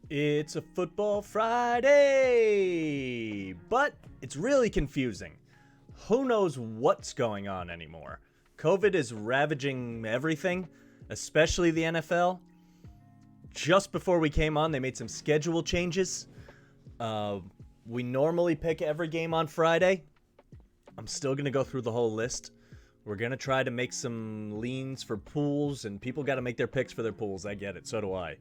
It's a football Friday, but it's really confusing. Who knows what's going on anymore? COVID is ravaging everything, especially the NFL. Just before we came on, they made some schedule changes. We normally pick every game on Friday. I'm still going to go through the whole list. We're going to try to make some leans for pools, and people got to make their picks for their pools. I get it. So do I.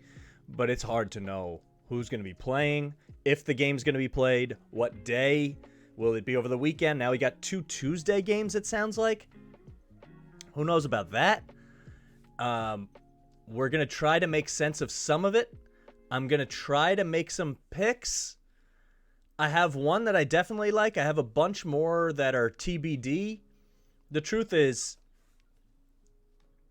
But it's hard to know who's going to be playing, if the game's going to be played, what day. Will it be over the weekend? Now we got 2 Tuesday games, it sounds like. Who knows about that? We're going to try to make sense of some of it. I'm going to try to make some picks. I have one that I definitely like. I have a bunch more that are TBD. The truth is,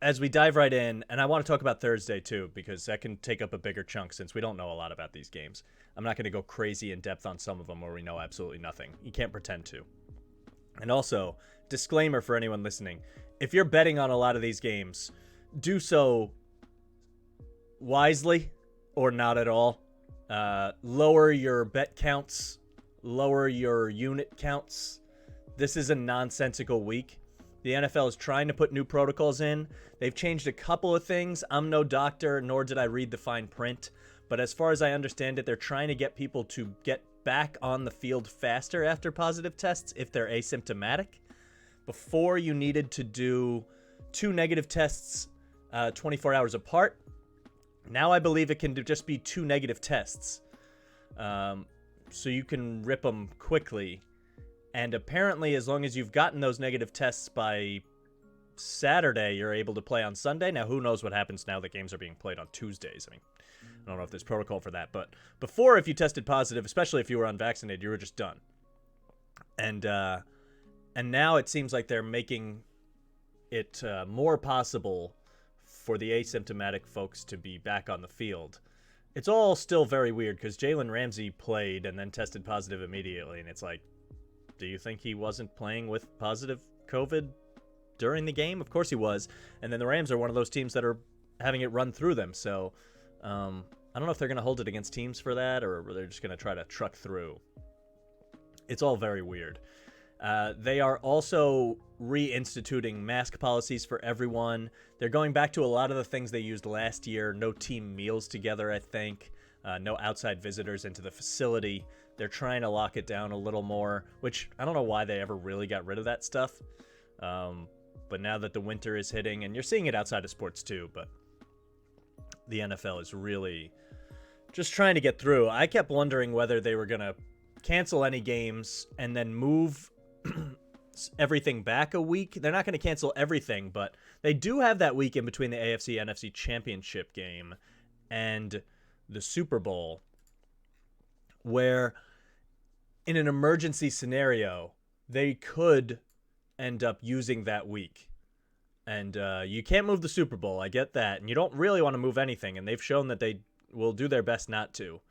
as we dive right in, and I want to talk about Thursday too, because that can take up a bigger chunk since we don't know a lot about these games. I'm not going to go crazy in depth on some of them where we know absolutely nothing. You can't pretend to. And also, disclaimer for anyone listening, if you're betting on a lot of these games, do so wisely or not at all. Lower your bet counts, lower your unit counts. This is a nonsensical week. The NFL is trying to put new protocols in. They've changed a couple of things. I'm no doctor, nor did I read the fine print. But as far as I understand it, they're trying to get people to get back on the field faster after positive tests if they're asymptomatic. Before, you needed to do 2 negative tests 24 hours apart. Now I believe it can just be 2 negative tests. So you can rip them quickly. And apparently, as long as you've gotten those negative tests by Saturday, you're able to play on Sunday. Now, who knows what happens now that games are being played on Tuesdays? I mean, I don't know if there's protocol for that. But before, if you tested positive, especially if you were unvaccinated, you were just done. And now it seems like they're making it more possible for the asymptomatic folks to be back on the field. It's all still very weird because Jalen Ramsey played and then tested positive immediately. And it's like, do you think he wasn't playing with positive COVID during the game? Of course he was. And then the Rams are one of those teams that are having it run through them. So I don't know if they're going to hold it against teams for that or they're just going to try to truck through. It's all very weird. They are also reinstituting mask policies for everyone. They're going back to a lot of the things they used last year. No team meals together, I think. No outside visitors into the facility. They're trying to lock it down a little more, which I don't know why they ever really got rid of that stuff. But now that the winter is hitting, and you're seeing it outside of sports too, but the NFL is really just trying to get through. I kept wondering whether they were going to cancel any games and then move everything back a week. They're not going to cancel everything, but they do have that week in between the AFC NFC Championship game and the Super Bowl, where in an emergency scenario, they could end up using that week. And you can't move the Super Bowl. I get that. And you don't really want to move anything. And they've shown that they will do their best not to.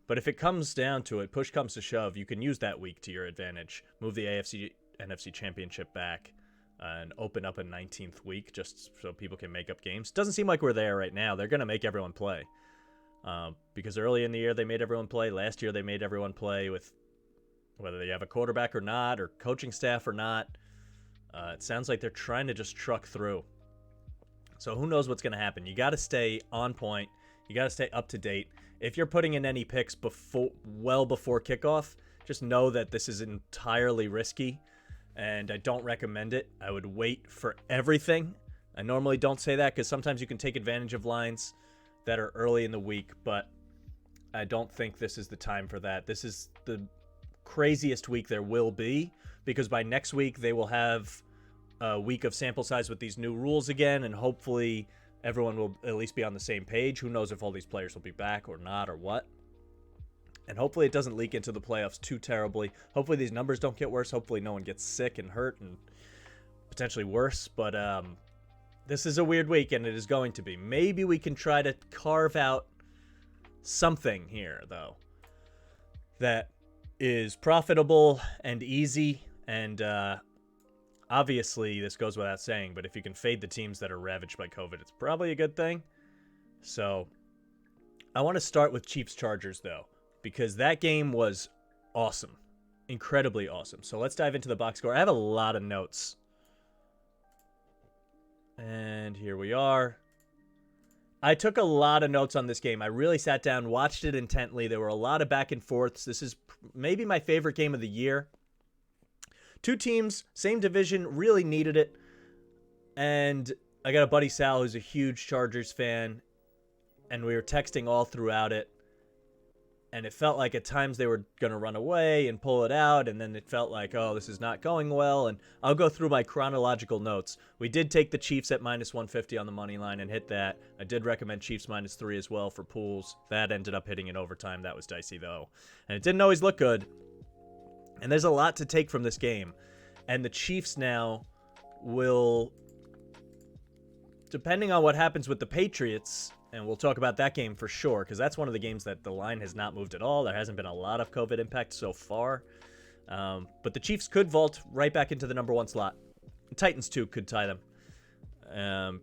But if it comes down to it, push comes to shove, you can use that week to your advantage. Move the AFC NFC Championship back and open up a 19th week just so people can make up games. Doesn't seem like we're there right now. They're going to make everyone play. Because early in the year, they made everyone play. Last year, they made everyone play with whether they have a quarterback or not, or coaching staff or not. It sounds like they're trying to just truck through. So who knows what's going to happen. You got to stay on point. You got to stay up to date. If you're putting in any picks well before kickoff, just know that this is entirely risky, and I don't recommend it. I would wait for everything. I normally don't say that because sometimes you can take advantage of lines that are early in the week, but I don't think this is the time for that. This is the craziest week there will be, because by next week they will have a week of sample size with these new rules again, and hopefully everyone will at least be on the same page. Who knows if all these players will be back or not or what. And hopefully it doesn't leak into the playoffs too terribly. Hopefully these numbers don't get worse. Hopefully no one gets sick and hurt and potentially worse. But this is a weird week, and it is going to be. Maybe we can try to carve out something here, though, that is profitable and easy. And Obviously, this goes without saying, but if you can fade the teams that are ravaged by COVID, it's probably a good thing. So I want to start with Chiefs-Chargers, though, because that game was awesome. Incredibly awesome. So let's dive into the box score. I have a lot of notes. And here we are. I took a lot of notes on this game. I really sat down, watched it intently. There were a lot of back and forths. This is maybe my favorite game of the year. Two teams, same division, really needed it. And I got a buddy, Sal, who's a huge Chargers fan. And we were texting all throughout it. And it felt like at times they were going to run away and pull it out. And then it felt like, oh, this is not going well. And I'll go through my chronological notes. We did take the Chiefs at minus 150 on the money line and hit that. I did recommend Chiefs minus 3 as well for pools. That ended up hitting in overtime. That was dicey, though. And it didn't always look good. And there's a lot to take from this game. And the Chiefs now will, depending on what happens with the Patriots, and we'll talk about that game for sure, because that's one of the games that the line has not moved at all. There hasn't been a lot of COVID impact so far. But the Chiefs could vault right back into the number 1 slot. The Titans, too, could tie them.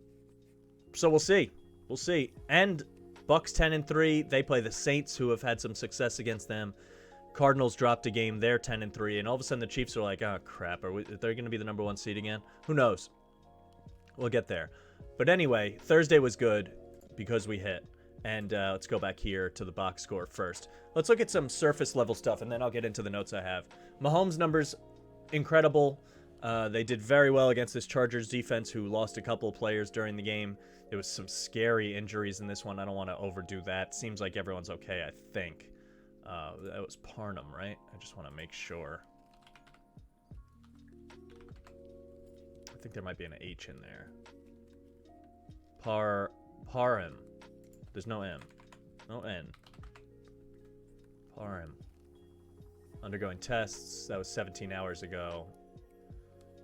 So we'll see. We'll see. And Bucks 10-3. They play the Saints, who have had some success against them. Cardinals dropped a game. They're 10-3. And all of a sudden, the Chiefs are like, oh, crap. Are they going to be the number 1 seed again? Who knows? We'll get there. But anyway, Thursday was good because we hit. And let's go back here to the box score first. Let's look at some surface level stuff, and then I'll get into the notes I have. Mahomes' numbers, incredible. They did very well against this Chargers defense, who lost a couple of players during the game. There was some scary injuries in this one. I don't want to overdo that. Seems like everyone's okay, I think. That was Parnham, right? I just want to make sure. I think there might be an H in there. Parham. There's no M. No N. Parham. Undergoing tests. That was 17 hours ago.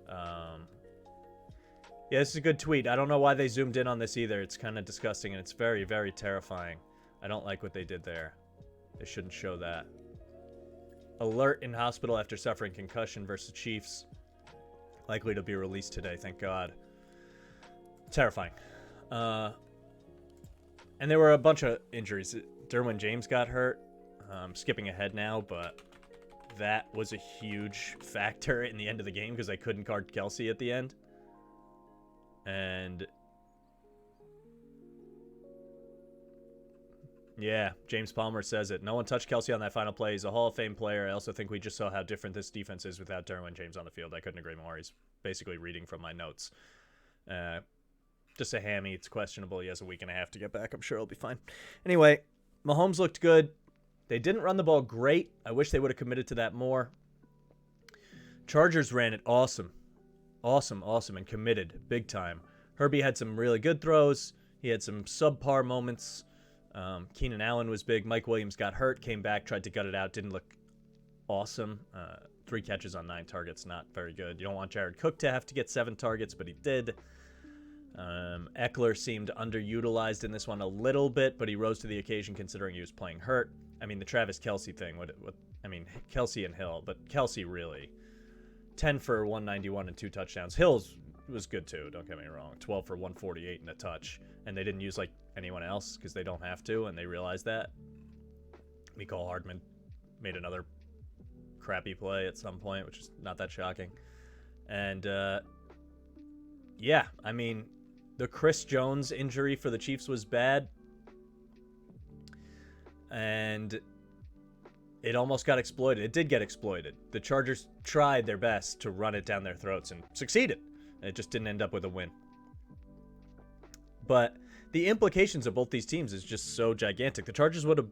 Yeah, this is a good tweet. I don't know why they zoomed in on this either. It's kind of disgusting, and it's very, very terrifying. I don't like what they did there. They shouldn't show that. Alert in hospital after suffering concussion versus Chiefs. Likely to be released today, thank God. Terrifying. And there were a bunch of injuries. Derwin James got hurt. I'm skipping ahead now, but that was a huge factor in the end of the game because I couldn't guard Kelsey at the end. And yeah, James Palmer says it. No one touched Kelsey on that final play. He's a Hall of Fame player. I also think we just saw how different this defense is without Derwin James on the field. I couldn't agree more. He's basically reading from my notes. Just a hammy. It's questionable. He has a week and a half to get back. I'm sure he'll be fine. Anyway, Mahomes looked good. They didn't run the ball great. I wish they would have committed to that more. Chargers ran it awesome. Awesome, and committed big time. Herbie had some really good throws. He had some subpar moments. Keenan Allen was big. Mike Williams got hurt, came back, tried to gut it out. Didn't look awesome. 3 catches on 9 targets, not very good. You don't want Jared Cook to have to get 7 targets, but he did. Eckler seemed underutilized in this one a little bit, but he rose to the occasion considering he was playing hurt. I mean, the Travis Kelce thing, Kelce and Hill, but Kelce really. 10 for 191 and 2 touchdowns. Hills was good too, don't get me wrong. 12 for 148 and a touch. And they didn't use like anyone else because they don't have to, and they realized that. Mecole Hardman made another crappy play at some point, which is not that shocking. And yeah, I mean, the Chris Jones injury for the Chiefs was bad. And it almost got exploited. It did get exploited. The Chargers tried their best to run it down their throats and succeeded. It just didn't end up with a win. But the implications of both these teams is just so gigantic. The Chargers would have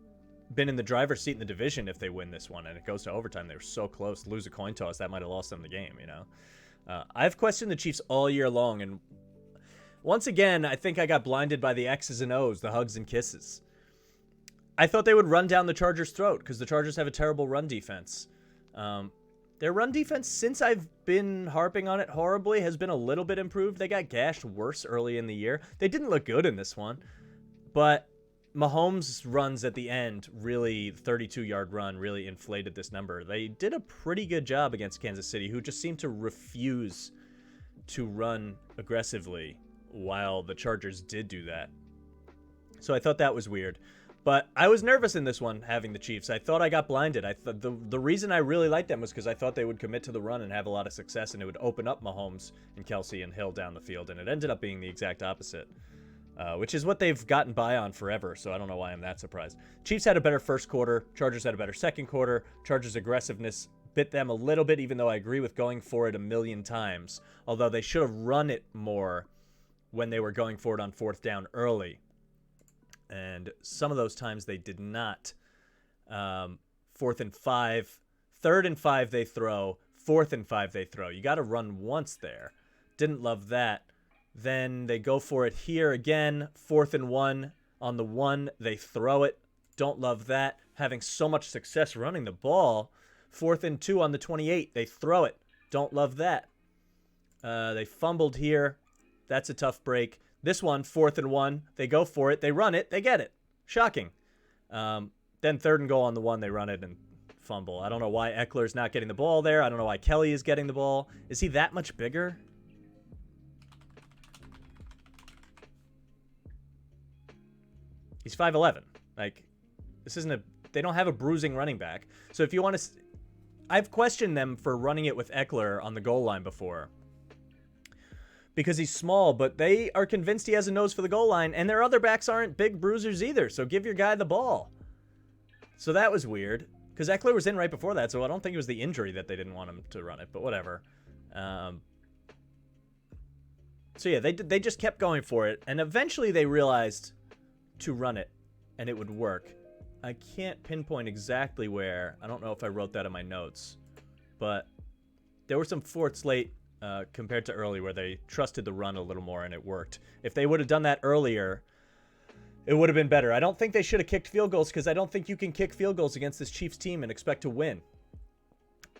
been in the driver's seat in the division if they win this one, and it goes to overtime. They were so close. Lose a coin toss, that might have lost them the game, you know. I've questioned the Chiefs all year long, and once again, I think I got blinded by the X's and O's, the hugs and kisses. I thought they would run down the Chargers' throat because the Chargers have a terrible run defense. Their run defense, since I've been harping on it horribly, has been a little bit improved. They got gashed worse early in the year. They didn't look good in this one, but Mahomes' runs at the end, really, 32-yard run, really inflated this number. They did a pretty good job against Kansas City, who just seemed to refuse to run aggressively while the Chargers did do that. So I thought that was weird. But I was nervous in this one, having the Chiefs. I thought I got blinded. I thought the reason I really liked them was because I thought they would commit to the run and have a lot of success, and it would open up Mahomes and Kelsey and Hill down the field. And it ended up being the exact opposite, which is what they've gotten by on forever. So I don't know why I'm that surprised. Chiefs had a better first quarter. Chargers had a better second quarter. Chargers' aggressiveness bit them a little bit, even though I agree with going for it a million times. Although they should have run it more when they were going for it on fourth down early. And some of those times they did not. 4th and 5. 3rd and 5 they throw. 4th and 5 they throw. You got to run once there. Didn't love that. Then they go for it here again. 4th and 1. On the 1, they throw it. Don't love that. Having so much success running the ball. 4th and 2 on the 28. They throw it. Don't love that. They fumbled here. That's a tough break. This one, 4th and 1, they go for it, they run it, they get it. Shocking. Then 3rd and goal on the 1, they run it and fumble. I don't know why Eckler's not getting the ball there. I don't know why Kelly is getting the ball. Is he that much bigger? He's 5'11". Like, this isn't a... They don't have a bruising running back. So if you want to... I've questioned them for running it with Eckler on the goal line before, because he's small, but they are convinced he has a nose for the goal line, and their other backs aren't big bruisers either, so give your guy the ball. So that was weird, because Eckler was in right before that, so I don't think it was the injury that they didn't want him to run it, but whatever. So yeah, they just kept going for it, and eventually they realized to run it, and it would work. I can't pinpoint exactly where. I don't know if I wrote that in my notes, but there were some fourths late compared to early where they trusted the run a little more and it worked. If they would have done that earlier, it would have been better. I don't think they should have kicked field goals, because I don't think you can kick field goals against this Chiefs team and expect to win.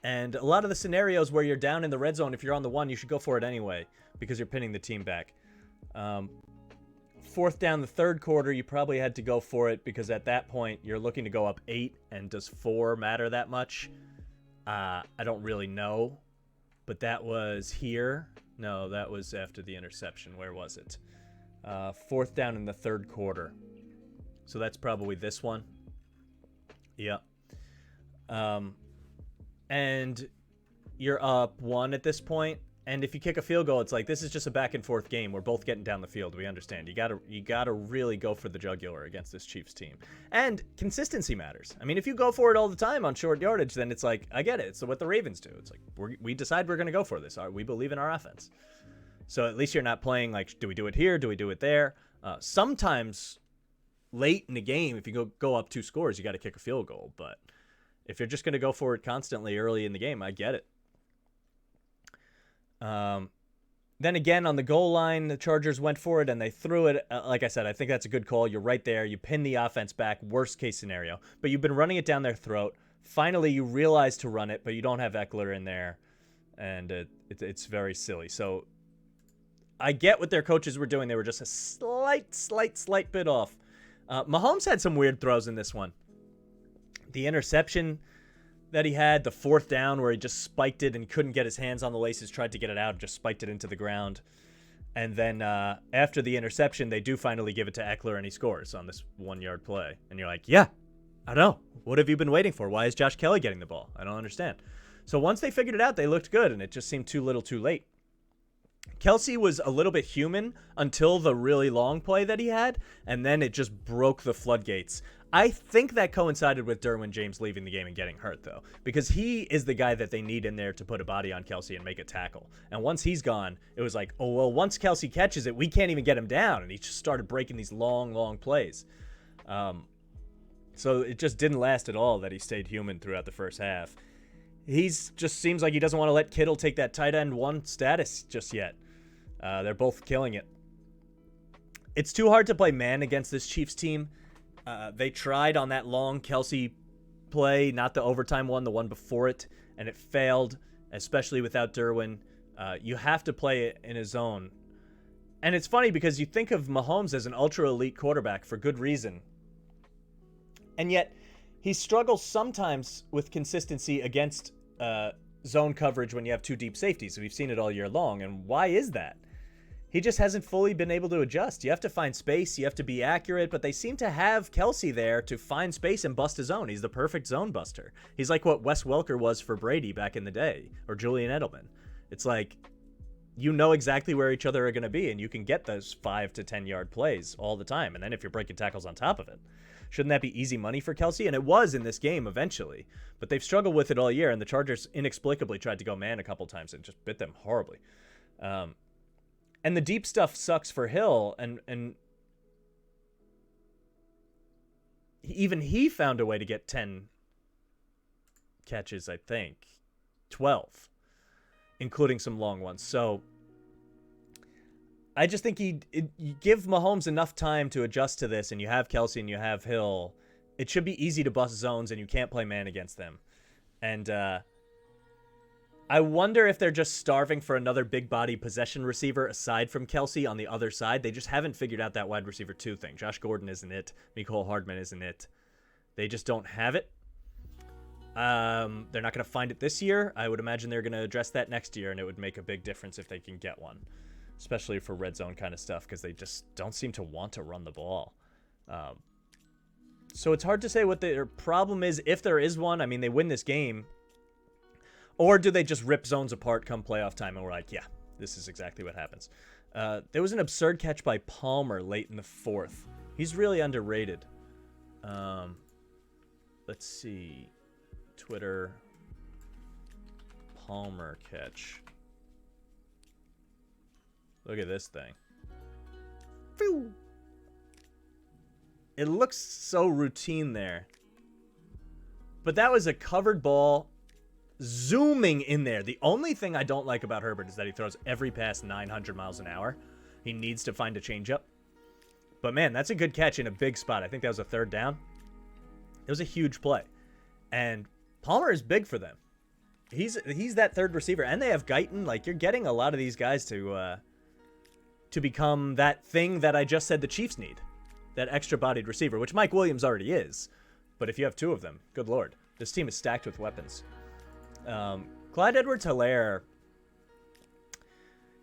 And a lot of the scenarios where you're down in the red zone, if you're on the 1, you should go for it anyway, because you're pinning the team back. 4th down the 3rd quarter, you probably had to go for it, because at that point you're looking to go up 8, and does 4 matter that much? I don't really know. But that was here. No, that was after the interception. Where was it? 4th down in the 3rd quarter. So that's probably this one. Yep. And you're up 1 at this point. And if you kick a field goal, it's like, this is just a back and forth game. We're both getting down the field. We understand. You gotta really go for the jugular against this Chiefs team. And consistency matters. I mean, if you go for it all the time on short yardage, then it's like, I get it. It's what the Ravens do. It's like, we decide we're going to go for this. We believe in our offense. So at least you're not playing like, do we do it here? Do we do it there? Sometimes late in the game, if you go up 2 scores, you got to kick a field goal. But if you're just going to go for it constantly early in the game, I get it. Then again, on the goal line, the Chargers went for it and they threw it. Like I said, I think that's a good call. You're right there. You pin the offense back, worst case scenario. But you've been running it down their throat. Finally, you realize to run it, but you don't have Eckler in there. And it's very silly. So I get what their coaches were doing. They were just a slight bit off. Mahomes had some weird throws in this one. The interception that he had, the 4th down where he just spiked it and couldn't get his hands on the laces, tried to get it out, and just spiked it into the ground. And then after the interception, they do finally give it to Eckler, and he scores on this 1-yard play. And you're like, yeah, I know. What have you been waiting for? Why is Josh Kelly getting the ball? I don't understand. So once they figured it out, they looked good, and it just seemed too little too late. Kelsey was a little bit human until the really long play that he had, and then it just broke the floodgates. I think that coincided with Derwin James leaving the game and getting hurt, though, because he is the guy that they need in there to put a body on Kelsey and make a tackle. And once he's gone, it was like, oh, well, once Kelsey catches it, we can't even get him down. And he just started breaking these long plays. So it just didn't last at all that he stayed human throughout the first half. He's just seems like he doesn't want to let Kittle take that tight end 1 status just yet. They're both killing it. It's too hard to play man against this Chiefs team. They tried on that long Kelsey play, not the overtime one, the one before it, and it failed, especially without Derwin. You have to play it in a zone. And it's funny because you think of Mahomes as an ultra-elite quarterback for good reason. And yet, he struggles sometimes with consistency against zone coverage when you have two deep safeties. We've seen it all year long. And why is that? He just hasn't fully been able to adjust. You have to find space. You have to be accurate. But they seem to have Kelsey there to find space and bust his zone. He's the perfect zone buster. He's like what Wes Welker was for Brady back in the day, or Julian Edelman. It's like, you know exactly where each other are going to be, and you can get those 5 to 10 yard plays all the time. And then if you're breaking tackles on top of it, shouldn't that be easy money for Kelsey? And it was in this game eventually, but they've struggled with it all year. And the Chargers inexplicably tried to go man a couple times and just bit them horribly. And the deep stuff sucks for Hill. And even he found a way to get 10 catches, I think 12. Including some long ones. So I just think you give Mahomes enough time to adjust to this, and you have Kelsey and you have Hill. It should be easy to bust zones, and you can't play man against them. And I wonder if they're just starving for another big body possession receiver aside from Kelsey on the other side. They just haven't figured out that wide receiver 2 thing. Josh Gordon isn't it. Mecole Hardman isn't it. They just don't have it. They're not going to find it this year. I would imagine they're going to address that next year, and it would make a big difference if they can get one, especially for red zone kind of stuff, because they just don't seem to want to run the ball. So it's hard to say what their problem is, if there is one. I mean, they win this game, or do they just rip zones apart come playoff time, and we're like, yeah, this is exactly what happens. There was an absurd catch by Palmer late in the 4th. He's really underrated. Let's see. Twitter Palmer catch. Look at this thing. Phew. It looks so routine there. But that was a covered ball zooming in there. The only thing I don't like about Herbert is that he throws every pass 900 miles an hour. He needs to find a changeup. But man, that's a good catch in a big spot. I think that was a 3rd down. It was a huge play. And Palmer is big for them. He's that 3rd receiver, and they have Guyton. Like, you're getting a lot of these guys to become that thing that I just said the Chiefs need, that extra-bodied receiver, which Mike Williams already is. But if you have 2 of them, good lord, this team is stacked with weapons. Clyde Edwards-Helaire,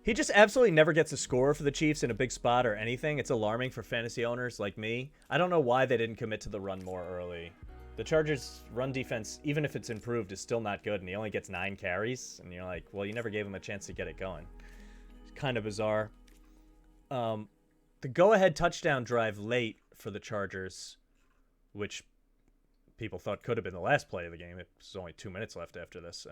he just absolutely never gets a score for the Chiefs in a big spot or anything. It's alarming for fantasy owners like me. I don't know why they didn't commit to the run more early. The Chargers' run defense, even if it's improved, is still not good, and he only gets 9 carries. And you're like, well, you never gave him a chance to get it going. It's kind of bizarre. The go-ahead touchdown drive late for the Chargers, which people thought could have been the last play of the game. There's only 2 minutes left after this.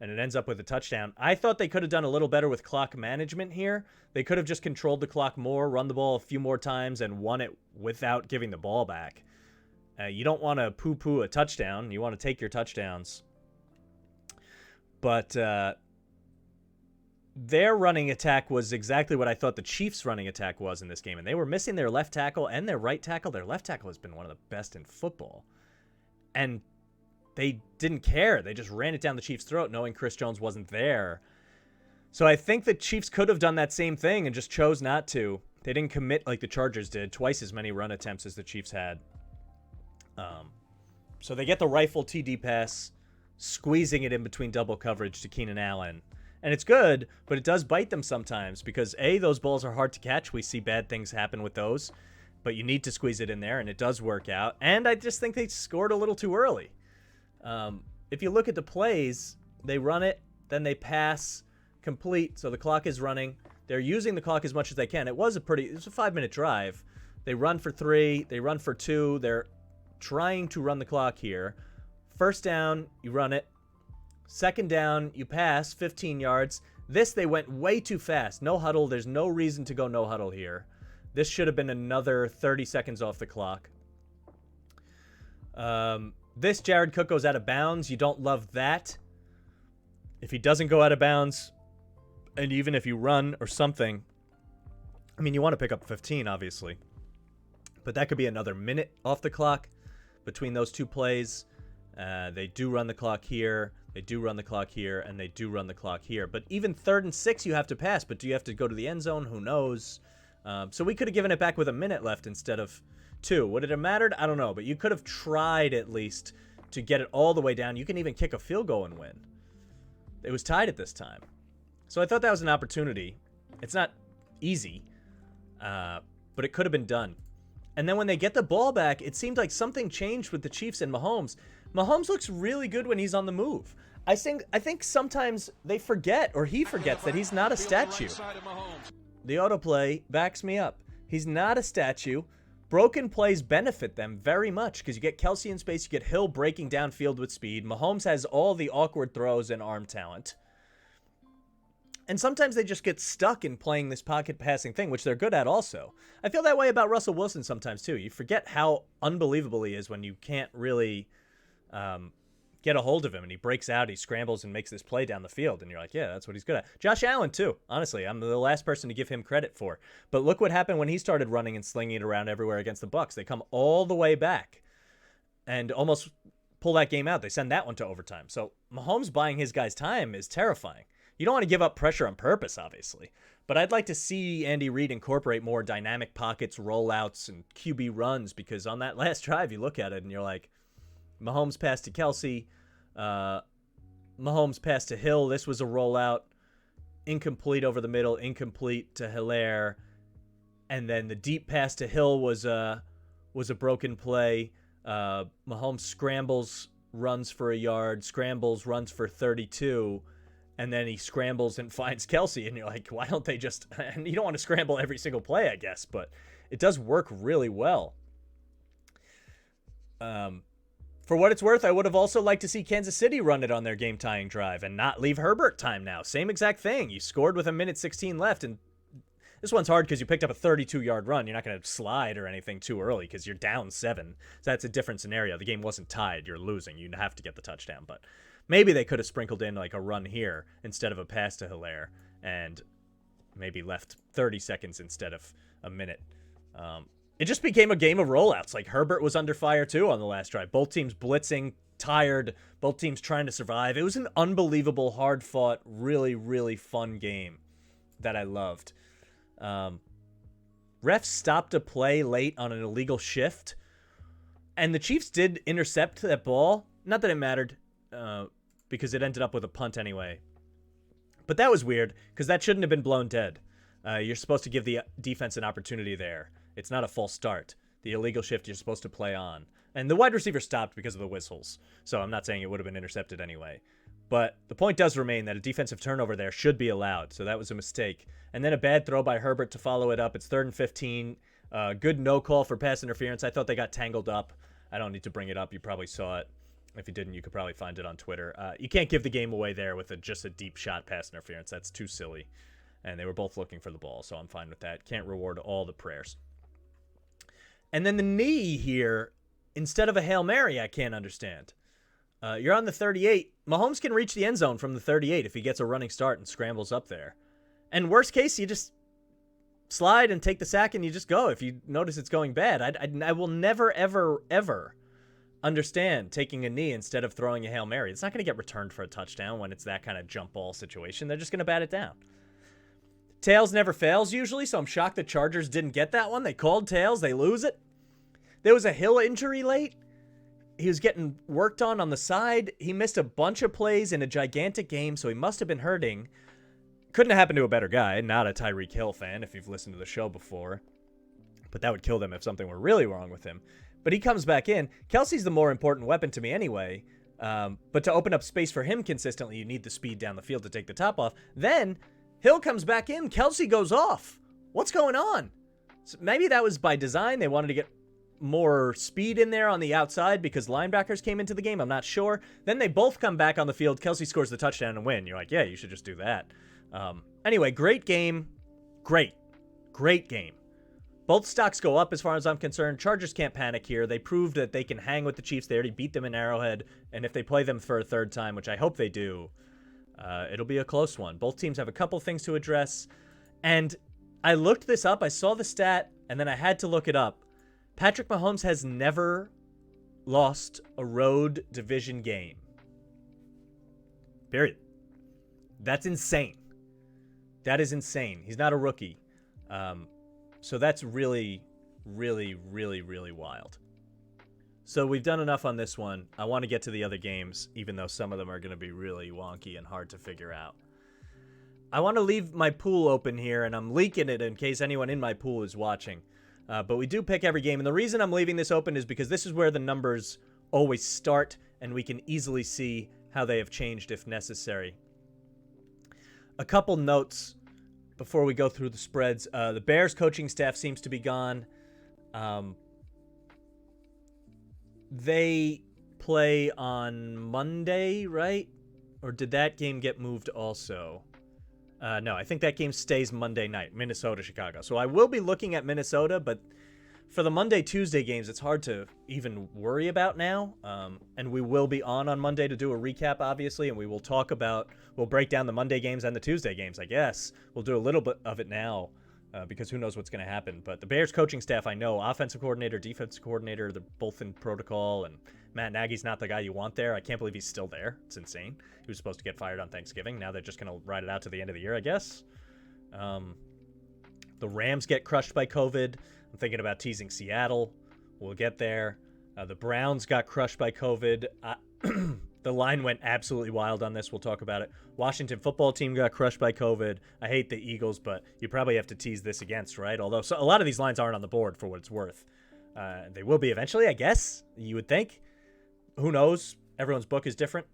And it ends up with a touchdown. I thought they could have done a little better with clock management here. They could have just controlled the clock more, run the ball a few more times, and won it without giving the ball back. You don't want to poo-poo a touchdown. You want to take your touchdowns. But their running attack was exactly what I thought the Chiefs' running attack was in this game. And they were missing their left tackle and their right tackle. Their left tackle has been one of the best in football. And they didn't care. They just ran it down the Chiefs' throat knowing Chris Jones wasn't there. So I think the Chiefs could have done that same thing and just chose not to. They didn't commit like the Chargers did. Twice as many run attempts as the Chiefs had. So they get the rifle TD pass, squeezing it in between double coverage to Keenan Allen. And it's good, but it does bite them sometimes because, A, those balls are hard to catch. We see bad things happen with those. But you need to squeeze it in there, and it does work out. And I just think they scored a little too early. If you look at the plays, they run it, then they pass, complete. So the clock is running. They're using the clock as much as they can. It was a 5-minute drive. They run for 3. They run for 2. They're trying to run the clock here. First down, you run it. Second down, you pass 15 yards. This, they went way too fast. No huddle. There's no reason to go no huddle here. This should have been another 30 seconds off the clock. This, Jared Cook goes out of bounds. You don't love that. If he doesn't go out of bounds, and even if you run or something, I mean, you want to pick up 15, obviously. But that could be another minute off the clock between those 2 plays. They do run the clock here. They do run the clock here. And they do run the clock here. But even 3rd and 6, you have to pass. But do you have to go to the end zone? Who knows? So we could have given it back with a minute left instead of 2. Would it have mattered? I don't know. But you could have tried at least to get it all the way down. You can even kick a field goal and win. It was tied at this time. So I thought that was an opportunity. It's not easy, but it could have been done. And then when they get the ball back, it seemed like something changed with the Chiefs and Mahomes. Mahomes looks really good when he's on the move. I think sometimes they forget, or he forgets, that he's not a statue. The autoplay backs me up. He's not a statue. Broken plays benefit them very much because you get Kelce in space, you get Hill breaking downfield with speed. Mahomes has all the awkward throws and arm talent. And sometimes they just get stuck in playing this pocket passing thing, which they're good at also. I feel that way about Russell Wilson sometimes too. You forget how unbelievable he is when you can't really get a hold of him and he breaks out, he scrambles and makes this play down the field. And you're like, yeah, that's what he's good at. Josh Allen too. Honestly, I'm the last person to give him credit for. But look what happened when he started running and slinging it around everywhere against the Bucs. They come all the way back and almost pull that game out. They send that one to overtime. So Mahomes buying his guys time is terrifying. You don't want to give up pressure on purpose, obviously. But I'd like to see Andy Reid incorporate more dynamic pockets, rollouts, and QB runs, because on that last drive, you look at it and you're like, Mahomes passed to Kelce, Mahomes passed to Hill. This was a rollout. Incomplete over the middle, incomplete to Hilaire. And then the deep pass to Hill was a broken play. Mahomes scrambles, runs for a yard, scrambles, runs for 32. And then he scrambles and finds Kelce, and you're like, why don't they just... And you don't want to scramble every single play, I guess, but it does work really well. For what it's worth, I would have also liked to see Kansas City run it on their game-tying drive and not leave Herbert time now. Same exact thing. You scored with 1:16 left, and this one's hard because you picked up a 32-yard run. You're not going to slide or anything too early because you're down 7. So that's a different scenario. The game wasn't tied. You're losing. You have to get the touchdown, but... Maybe they could have sprinkled in like a run here instead of a pass to Hilaire and maybe left 30 seconds instead of a minute. It just became a game of rollouts. Like Herbert was under fire too on the last drive. Both teams blitzing, tired, both teams trying to survive. It was an unbelievable, hard-fought, really, really fun game that I loved. Refs stopped a play late on an illegal shift, and the Chiefs did intercept that ball. Not that it mattered. Because it ended up with a punt anyway. But that was weird, because that shouldn't have been blown dead. You're supposed to give the defense an opportunity there. It's not a false start. The illegal shift you're supposed to play on. And the wide receiver stopped because of the whistles, so I'm not saying it would have been intercepted anyway. But the point does remain that a defensive turnover there should be allowed, so that was a mistake. And then a bad throw by Herbert to follow it up. It's 3rd and 15. Good no call for pass interference. I thought they got tangled up. I don't need to bring it up. You probably saw it. If you didn't, you could probably find it on Twitter. You can't give the game away there with just a deep shot pass interference. That's too silly. And they were both looking for the ball, so I'm fine with that. Can't reward all the prayers. And then the knee here, instead of a Hail Mary, I can't understand. You're on the 38. Mahomes can reach the end zone from the 38 if he gets a running start and scrambles up there. And worst case, you just slide and take the sack and you just go if you notice it's going bad. I will never, ever, ever understand taking a knee instead of throwing a Hail Mary. It's not going to get returned for a touchdown when it's that kind of jump ball situation. They're just going to bat it down. Tails never fails usually, so I'm shocked the Chargers didn't get that one. They called tails. They lose it. There was a Hill injury late. He was getting worked on the side. He missed a bunch of plays in a gigantic game, so he must have been hurting. Couldn't have happened to a better guy. Not a Tyreek Hill fan if you've listened to the show before. But that would kill them if something were really wrong with him. But he comes back in. Kelsey's the more important weapon to me anyway. But to open up space for him consistently, you need the speed down the field to take the top off. Then Hill comes back in. Kelsey goes off. What's going on? So maybe that was by design. They wanted to get more speed in there on the outside because linebackers came into the game. I'm not sure. Then they both come back on the field. Kelsey scores the touchdown and win. You're like, yeah, you should just do that. Anyway, great game. Great game. Both stocks go up as far as I'm concerned. Chargers can't panic here. They proved that they can hang with the Chiefs. They already beat them in Arrowhead. And if they play them for a third time, which I hope they do, it'll be a close one. Both teams have a couple things to address. And I looked this up. I saw the stat, and then I had to look it up. Patrick Mahomes has never lost a road division game. Period. That's insane. That is insane. He's not a rookie. So that's really, really, really, really wild. So we've done enough on this one. I want to get to the other games, even though some of them are going to be really wonky and hard to figure out. I want to leave my pool open here, and I'm leaking it in case anyone in my pool is watching. But we do pick every game, and the reason I'm leaving this open is because this is where the numbers always start, and we can easily see how they have changed if necessary. A couple notes before we go through the spreads. The Bears coaching staff seems to be gone. They play on Monday, right? Or did that game get moved also? No, I think that game stays Monday night, Minnesota, Chicago. So I will be looking at Minnesota, but for the Monday, Tuesday games, it's hard to even worry about now. And we will be on Monday to do a recap, obviously, and we'll break down the Monday games and the Tuesday games, I guess. We'll do a little bit of it now because who knows what's going to happen. But the Bears coaching staff, I know, offensive coordinator, defensive coordinator, they're both in protocol, and Matt Nagy's not the guy you want there. I can't believe he's still there. It's insane. He was supposed to get fired on Thanksgiving. Now they're just going to ride it out to the end of the year, I guess. The Rams get crushed by COVID. I'm thinking about teasing Seattle. We'll get there. The Browns got crushed by COVID. The line went absolutely wild on this. We'll talk about it. Washington football team got crushed by COVID. I hate the Eagles, but you probably have to tease this against, right? Although a lot of these lines aren't on the board for what it's worth. They will be eventually, I guess, you would think. Who knows? Everyone's book is different.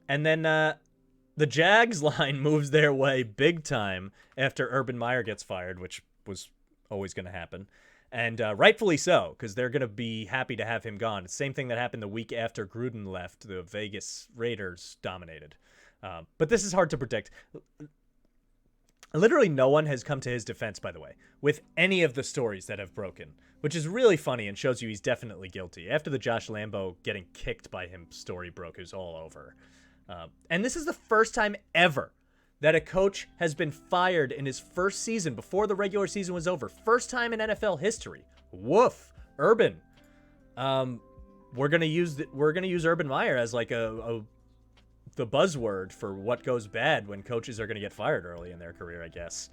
And then the Jags line moves their way big time after Urban Meyer gets fired, which was always going to happen. And rightfully so, because they're going to be happy to have him gone. It's the same thing that happened the week after Gruden left. The Vegas Raiders dominated. But this is hard to predict. Literally no one has come to his defense, by the way, with any of the stories that have broken, which is really funny and shows you he's definitely guilty. After the Josh Lambo getting kicked by him story broke, it was all over. And this is the first time ever that a coach has been fired in his first season before the regular season was over. First time in NFL history. Woof. Urban. We're gonna use Urban Meyer as like the buzzword for what goes bad when coaches are gonna get fired early in their career, I guess.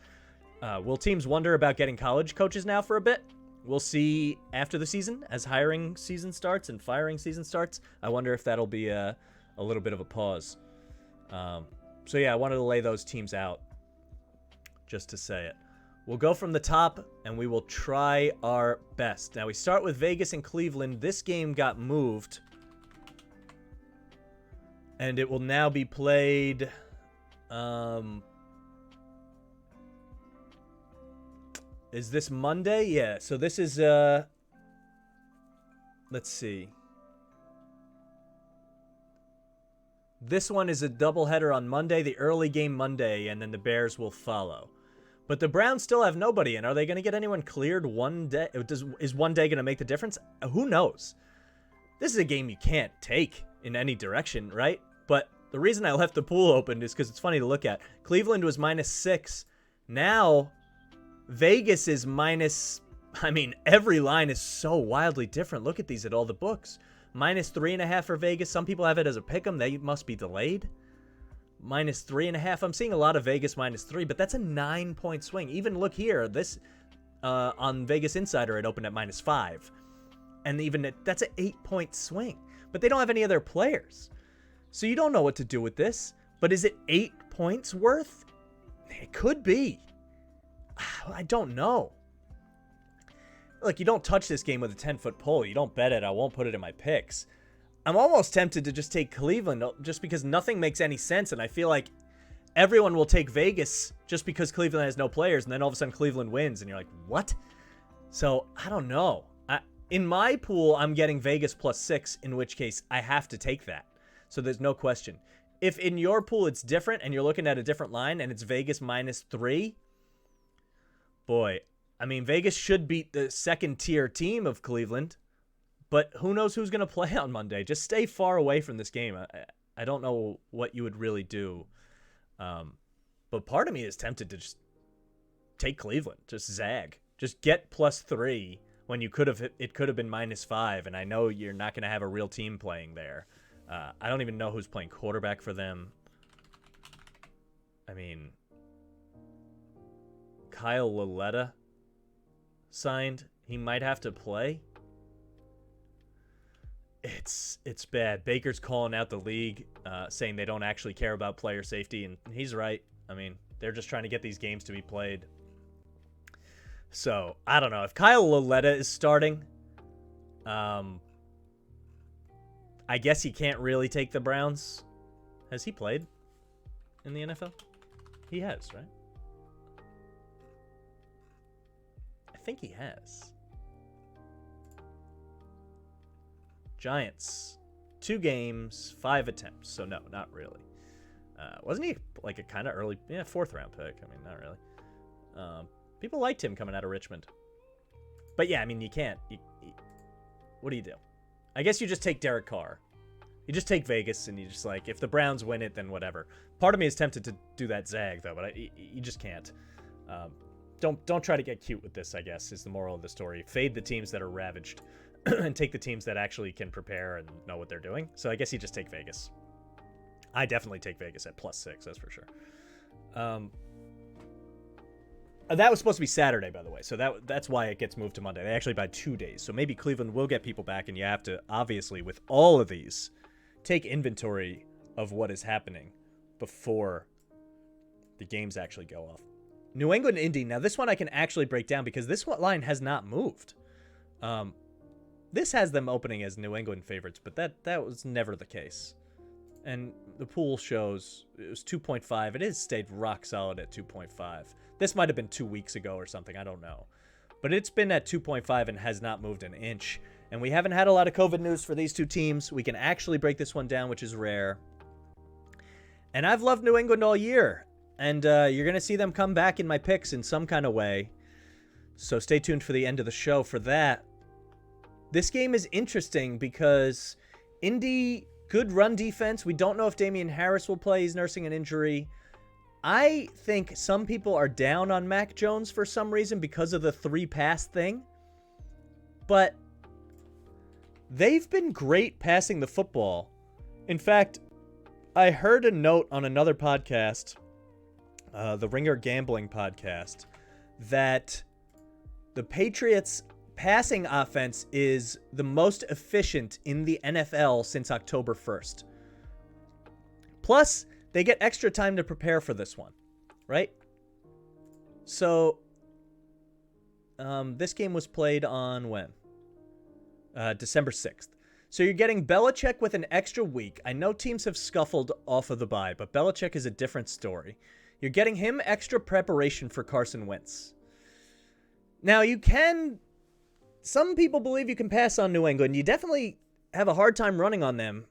Will teams wonder about getting college coaches now for a bit? We'll see after the season as hiring season starts and firing season starts. I wonder if that'll be a little bit of a pause. So yeah, I wanted to lay those teams out just to say it. We'll go from the top and we will try our best. Now we start with Vegas and Cleveland. This game got moved and it will now be played is this Monday? Yeah, so this is let's see. This one is a doubleheader on Monday, the early game Monday, and then the Bears will follow. But the Browns still have nobody in. Are they going to get anyone cleared one day? Is one day going to make the difference? Who knows? This is a game you can't take in any direction, right? But the reason I left the pool open is because it's funny to look at. Cleveland was -6. Now, Vegas is minus... I mean, every line is so wildly different. Look at these at all the books. -3.5 for Vegas. Some people have it as a pick'em. They must be delayed. -3.5. I'm seeing a lot of Vegas -3, but that's a 9-point swing. Even look here. This on Vegas Insider, it opened at -5, and even that's an 8-point swing. But they don't have any other players, so you don't know what to do with this. But is it 8 points worth? It could be. I don't know. Look, you don't touch this game with a 10-foot pole. You don't bet it. I won't put it in my picks. I'm almost tempted to just take Cleveland just because nothing makes any sense, and I feel like everyone will take Vegas just because Cleveland has no players, and then all of a sudden Cleveland wins, and you're like, what? So, I don't know. In my pool, I'm getting Vegas +6, in which case I have to take that. So there's no question. If in your pool it's different, and you're looking at a different line, and it's Vegas -3, boy, I mean, Vegas should beat the second-tier team of Cleveland, but who knows who's going to play on Monday. Just stay far away from this game. I don't know what you would really do. But part of me is tempted to just take Cleveland. Just zag. Just get +3 when it could have been -5, and I know you're not going to have a real team playing there. I don't even know who's playing quarterback for them. I mean, Kyle Lauletta signed. He might have to play. It's bad. Baker's calling out the league, saying they don't actually care about player safety, and he's right. I mean, they're just trying to get these games to be played. So, I don't know. If Kyle Lauletta is starting, I guess he can't really take the Browns. Has he played in the NFL? He has, right? I think he has. Giants, 2 games, 5 attempts. So no, not really. Wasn't he like a kind of early, 4th round pick? I mean, not really. People liked him coming out of Richmond. But yeah, I mean, you can't. What do you do? I guess you just take Derek Carr. You just take Vegas, and you just like, if the Browns win it, then whatever. Part of me is tempted to do that zag though, but you just can't. Don't try to get cute with this, I guess, is the moral of the story. Fade the teams that are ravaged and take the teams that actually can prepare and know what they're doing. So I guess you just take Vegas. I definitely take Vegas at +6, that's for sure. That was supposed to be Saturday, by the way, so that's why it gets moved to Monday. They actually by 2 days, so maybe Cleveland will get people back, and you have to, obviously, with all of these, take inventory of what is happening before the games actually go off. New England, Indy. Now, this one I can actually break down because this line has not moved. This has them opening as New England favorites, but that was never the case. And the pool shows it was 2.5. It has stayed rock solid at 2.5. This might have been 2 weeks ago or something. I don't know. But it's been at 2.5 and has not moved an inch. And we haven't had a lot of COVID news for these two teams. We can actually break this one down, which is rare. And I've loved New England all year. And you're going to see them come back in my picks in some kind of way. So stay tuned for the end of the show for that. This game is interesting because Indy, good run defense. We don't know if Damian Harris will play. He's nursing an injury. I think some people are down on Mac Jones for some reason because of the 3-pass thing. But they've been great passing the football. In fact, I heard a note on another podcast, the Ringer Gambling podcast, that the Patriots' passing offense is the most efficient in the NFL since October 1st. Plus, they get extra time to prepare for this one, right? So, this game was played on when? December 6th. So you're getting Belichick with an extra week. I know teams have scuffled off of the bye, but Belichick is a different story. You're getting him extra preparation for Carson Wentz. Now, some people believe you can pass on New England. You definitely have a hard time running on them.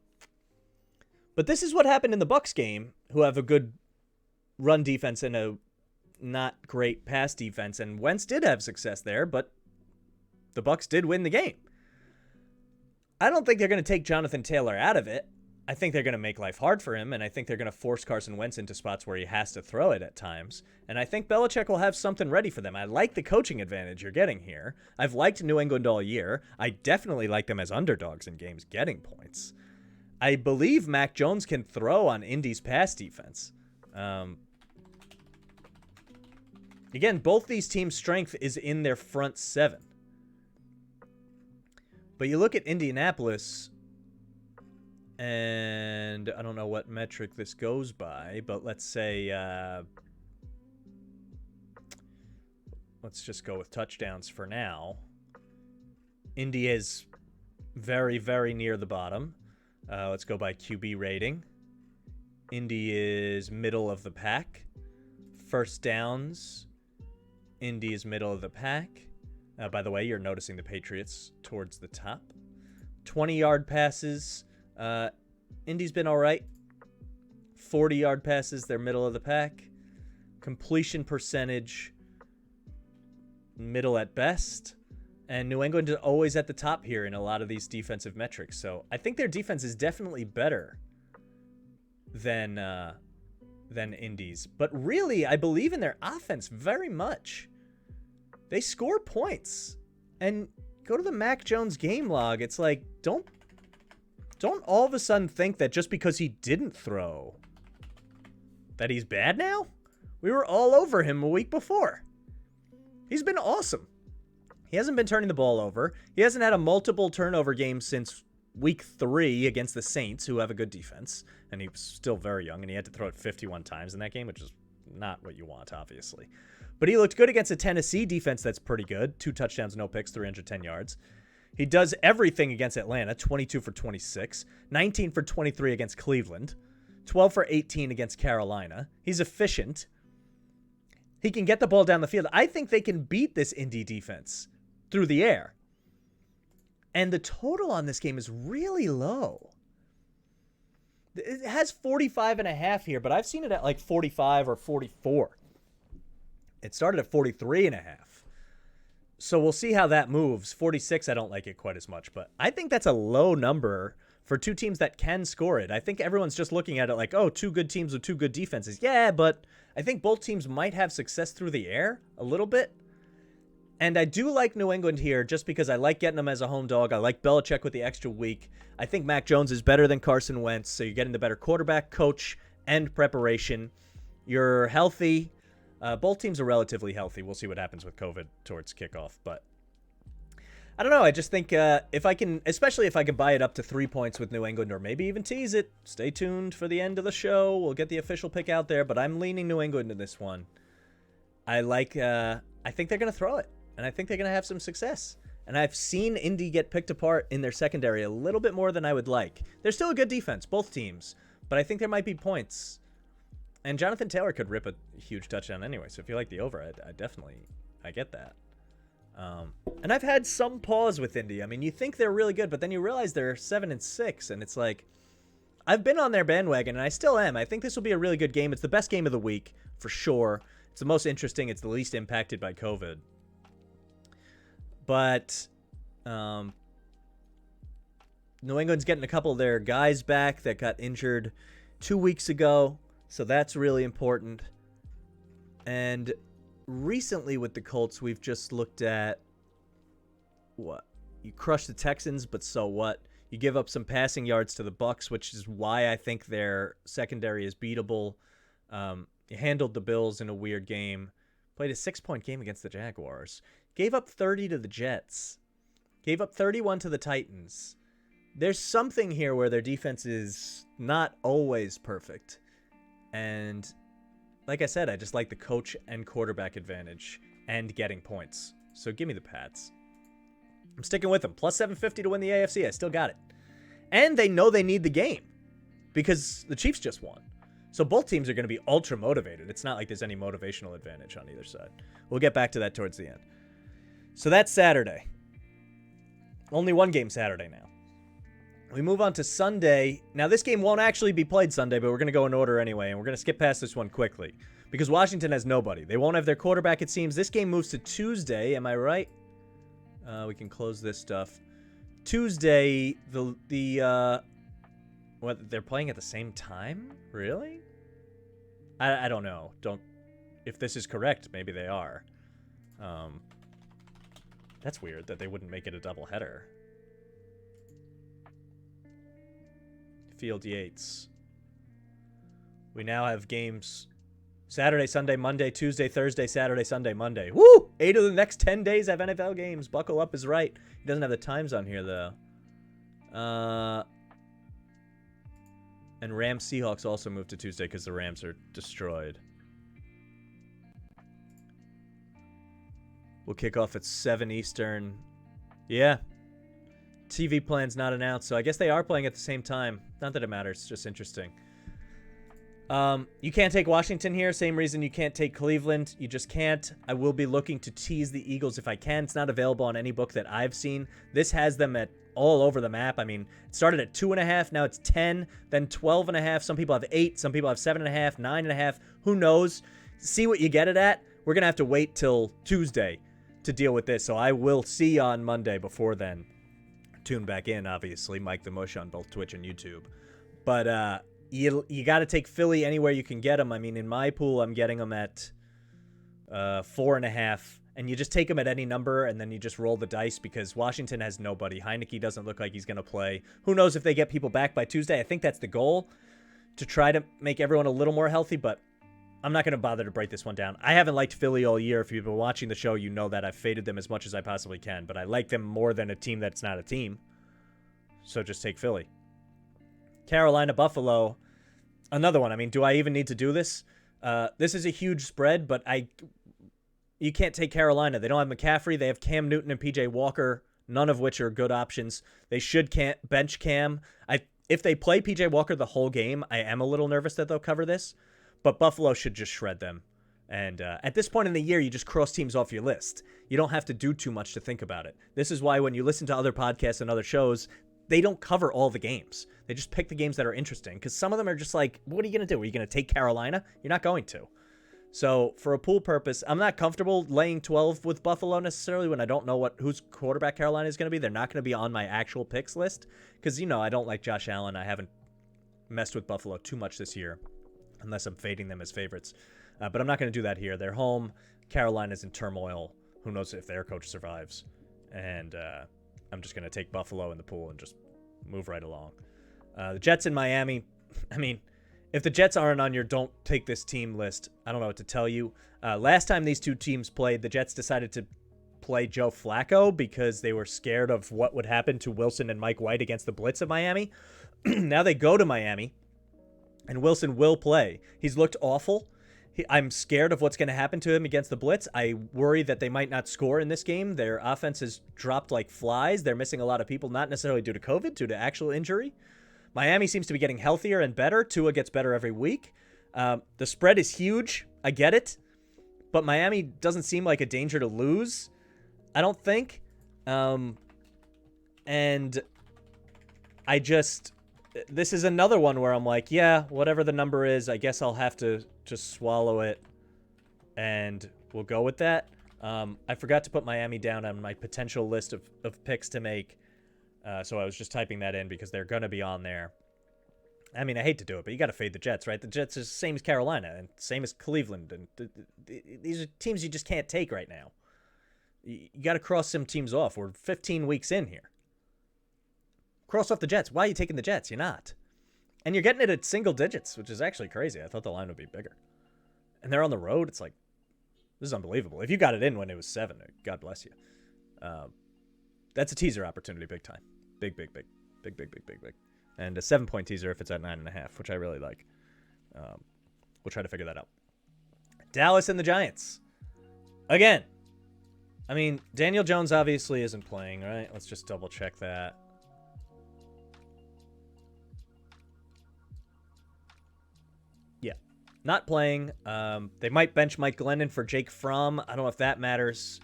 But this is what happened in the Bucs game, who have a good run defense and a not great pass defense. And Wentz did have success there, but the Bucs did win the game. I don't think they're going to take Jonathan Taylor out of it. I think they're going to make life hard for him, and I think they're going to force Carson Wentz into spots where he has to throw it at times. And I think Belichick will have something ready for them. I like the coaching advantage you're getting here. I've liked New England all year. I definitely like them as underdogs in games getting points. I believe Mac Jones can throw on Indy's pass defense. Again, both these teams' strength is in their front seven. But you look at Indianapolis, and I don't know what metric this goes by, but let's say, let's just go with touchdowns for now. Indy is very, very near the bottom. Let's go by QB rating. Indy is middle of the pack. First downs, Indy is middle of the pack. By the way, you're noticing the Patriots towards the top. 20-yard passes, Indy's been all right. 40-yard passes, they're middle of the pack. Completion percentage, middle at best. And New England is always at the top here in a lot of these defensive metrics. So I think their defense is definitely better than Indy's. But really, I believe in their offense very much. They score points. And go to the Mac Jones game log. It's like, don't all of a sudden think that just because he didn't throw, that he's bad now? We were all over him a week before. He's been awesome. He hasn't been turning the ball over. He hasn't had a multiple turnover game since week 3 against the Saints, who have a good defense, and he was still very young, and he had to throw it 51 times in that game, which is not what you want, obviously. But he looked good against a Tennessee defense that's pretty good. 2 touchdowns, no picks, 310 yards. He does everything against Atlanta, 22 for 26, 19 for 23 against Cleveland, 12 for 18 against Carolina. He's efficient. He can get the ball down the field. I think they can beat this Indy defense through the air. And the total on this game is really low. It has 45.5 here, but I've seen it at like 45 or 44. It started at 43.5. So we'll see how that moves. 46, I don't like it quite as much, but I think that's a low number for 2 teams that can score it. I think everyone's just looking at it like, oh, 2 good teams with 2 good defenses. Yeah, but I think both teams might have success through the air a little bit. And I do like New England here just because I like getting them as a home dog. I like Belichick with the extra week. I think Mac Jones is better than Carson Wentz, so you're getting the better quarterback, coach, and preparation. You're healthy. Both teams are relatively healthy. We'll see what happens with COVID towards kickoff. But I don't know. I just think if I can, especially if I can buy it up to 3 points with New England or maybe even tease it, stay tuned for the end of the show. We'll get the official pick out there. But I'm leaning New England in this one. I think they're going to throw it. And I think they're going to have some success. And I've seen Indy get picked apart in their secondary a little bit more than I would like. They're still a good defense, both teams. But I think there might be points. And Jonathan Taylor could rip a huge touchdown anyway. So if you like the over, I get that. And I've had some pause with Indy. I mean, you think they're really good, but then you realize they're 7-6. And it's like, I've been on their bandwagon, and I still am. I think this will be a really good game. It's the best game of the week, for sure. It's the most interesting. It's the least impacted by COVID. But New England's getting a couple of their guys back that got injured 2 weeks ago. So that's really important. And recently with the Colts, we've just looked at what? You crush the Texans, but so what? You give up some passing yards to the Bucs, which is why I think their secondary is beatable. You handled the Bills in a weird game. Played a 6-point game against the Jaguars. Gave up 30 to the Jets. Gave up 31 to the Titans. There's something here where their defense is not always perfect. And like I said, I just like the coach and quarterback advantage and getting points. So give me the Pats. I'm sticking with them. Plus 750 to win the AFC. I still got it. And they know they need the game because the Chiefs just won. So both teams are going to be ultra motivated. It's not like there's any motivational advantage on either side. We'll get back to that towards the end. So that's Saturday. Only one game Saturday now. We move on to Sunday. Now, this game won't actually be played Sunday, but we're going to go in order anyway, and we're going to skip past this one quickly because Washington has nobody. They won't have their quarterback, it seems. This game moves to Tuesday. Am I right? We can close this stuff. Tuesday, what, they're playing at the same time? Really? I don't know. If this is correct, maybe they are. That's weird that they wouldn't make it a doubleheader. Field Yates. We now have games Saturday, Sunday, Monday, Tuesday, Thursday, Saturday, Sunday, Monday. Woo! 8 of the next 10 days have NFL games. Buckle up is right. He doesn't have the times on here, though. And Rams Seahawks also moved to Tuesday because the Rams are destroyed. We'll kick off at 7 Eastern. Yeah. TV plan's not announced, so I guess they are playing at the same time. Not that it matters, it's just interesting. You can't take Washington here. Same reason you can't take Cleveland. You just can't. I will be looking to tease the Eagles if I can. It's not available on any book that I've seen. This has them at all over the map. I mean, it started at 2.5. Now it's 10, then 12.5. Some people have 8. Some people have 7.5, 9.5. Who knows? See what you get it at. We're going to have to wait till Tuesday to deal with this. So I will see you on Monday before then. Tune back in, obviously. MikeTheMush on both Twitch and YouTube. But, you got to take Philly anywhere you can get them. I mean, in my pool, I'm getting them at 4.5. And you just take them at any number, and then you just roll the dice because Washington has nobody. Heineke doesn't look like he's going to play. Who knows if they get people back by Tuesday? I think that's the goal, to try to make everyone a little more healthy, but I'm not going to bother to break this one down. I haven't liked Philly all year. If you've been watching the show, you know that I've faded them as much as I possibly can, but I like them more than a team that's not a team. So just take Philly. Carolina, Buffalo, another one. I mean, do I even need to do this? This is a huge spread, but you can't take Carolina. They don't have McCaffrey. They have Cam Newton and PJ Walker, none of which are good options. They should bench Cam. If they play PJ Walker the whole game, I am a little nervous that they'll cover this, but Buffalo should just shred them. And at this point in the year, you just cross teams off your list. You don't have to do too much to think about it. This is why when you listen to other podcasts and other shows, they don't cover all the games. They just pick the games that are interesting, because some of them are just like, what are you going to do? Are you going to take Carolina? You're not going to. So for a pool purpose, I'm not comfortable laying 12 with Buffalo necessarily when I don't know whose quarterback Carolina is going to be. They're not going to be on my actual picks list because, I don't like Josh Allen. I haven't messed with Buffalo too much this year unless I'm fading them as favorites. But I'm not going to do that here. They're home. Carolina's in turmoil. Who knows if their coach survives. And I'm just going to take Buffalo in the pool and just move right along. The Jets in Miami, I mean, if the Jets aren't on your don't take this team list, I don't know what to tell you. Last time these two teams played, the Jets decided to play Joe Flacco because they were scared of what would happen to Wilson and Mike White against the Blitz of Miami. Now they go to Miami, and Wilson will play. He's looked awful. I'm scared of what's going to happen to him against the Blitz. I worry that they might not score in this game. Their offense has dropped like flies. They're missing a lot of people, not necessarily due to COVID, due to actual injury. Miami seems to be getting healthier and better. Tua gets better every week. The spread is huge. I get it. But Miami doesn't seem like a danger to lose, I don't think. And this is another one where I'm like, yeah, whatever the number is, I guess I'll have to just swallow it, and we'll go with that. I forgot to put Miami down on my potential list of picks to make. So I was just typing that in because they're going to be on there. I mean, I hate to do it, but you got to fade the Jets, right? The Jets are the same as Carolina and same as Cleveland. And these are teams you just can't take right now. You got to cross some teams off. We're 15 weeks in here. Cross off the Jets. Why are you taking the Jets? You're not. And you're getting it at single digits, which is actually crazy. I thought the line would be bigger. And they're on the road. It's like, this is unbelievable. If you got it in when it was 7, God bless you. That's a teaser opportunity, big time. Big. And a 7-point teaser if it's at 9.5, which I really like. We'll try to figure that out. Dallas and the Giants. Again. I mean, Daniel Jones obviously isn't playing, right? Let's just double check that. Yeah. Not playing. They might bench Mike Glennon for Jake Fromm. I don't know if that matters.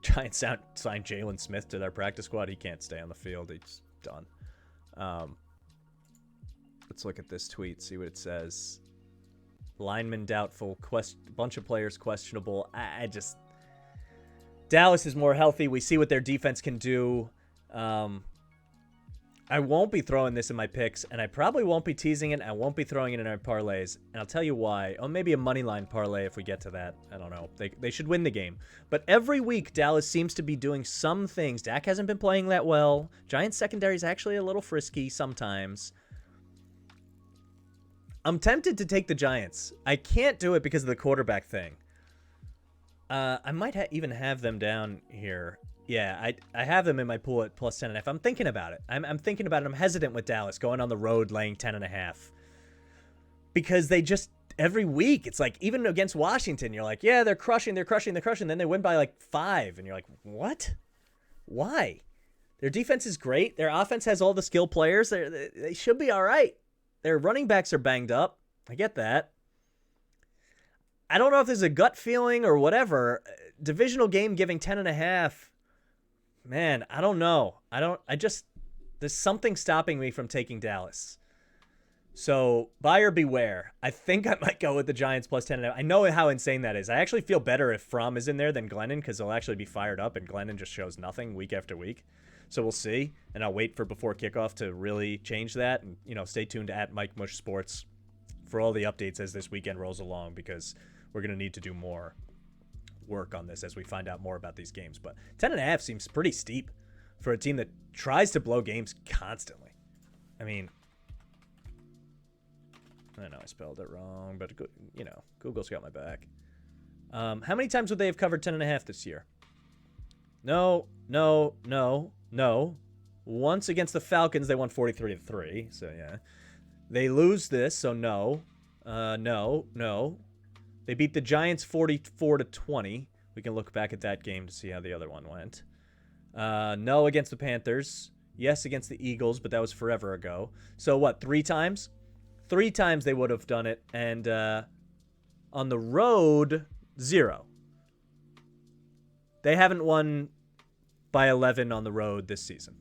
Giants signed Jalen Smith to their practice squad. He can't stay on the field. He's done. Let's look at this tweet, see what it says. Lineman doubtful, bunch of players questionable. Dallas is more healthy. We see what their defense can do. I won't be throwing this in my picks, and I probably won't be teasing it. I won't be throwing it in our parlays, and I'll tell you why. Or maybe a money line parlay if we get to that. I don't know. They should win the game. But every week, Dallas seems to be doing some things. Dak hasn't been playing that well. Giants secondary is actually a little frisky sometimes. I'm tempted to take the Giants. I can't do it because of the quarterback thing. I might even have them down here. Yeah, I have them in my pool at plus 10.5. I'm thinking about it. I'm thinking about it. I'm hesitant with Dallas going on the road laying 10.5. Because they just, every week, it's like, even against Washington, you're like, yeah, they're crushing. Then they win by like 5. And you're like, what? Why? Their defense is great. Their offense has all the skill players. They should be all right. Their running backs are banged up. I get that. I don't know if there's a gut feeling or whatever. Divisional game giving 10.5. Man, I don't know. There's something stopping me from taking Dallas. So, buyer beware. I think I might go with the Giants plus 10.5. I know how insane that is. I actually feel better if Fromm is in there than Glennon because they'll actually be fired up and Glennon just shows nothing week after week. So we'll see. And I'll wait for before kickoff to really change that. And, stay tuned to @MikeTheMush Sports for all the updates as this weekend rolls along because we're going to need to do more work on this as we find out more about these games. But 10.5 seems pretty steep for a team that tries to blow games constantly. I mean, I know I spelled it wrong, but Google's got my back. How many times would they have covered 10.5 this year? No. Once against the Falcons, they won 43-3. So, yeah. They lose this, so no. No. They beat the Giants 44-20. We can look back at that game to see how the other one went. No against the Panthers. Yes against the Eagles, but that was forever ago. So what, 3 times? 3 times they would have done it. And on the road, 0. They haven't won by 11 on the road this season.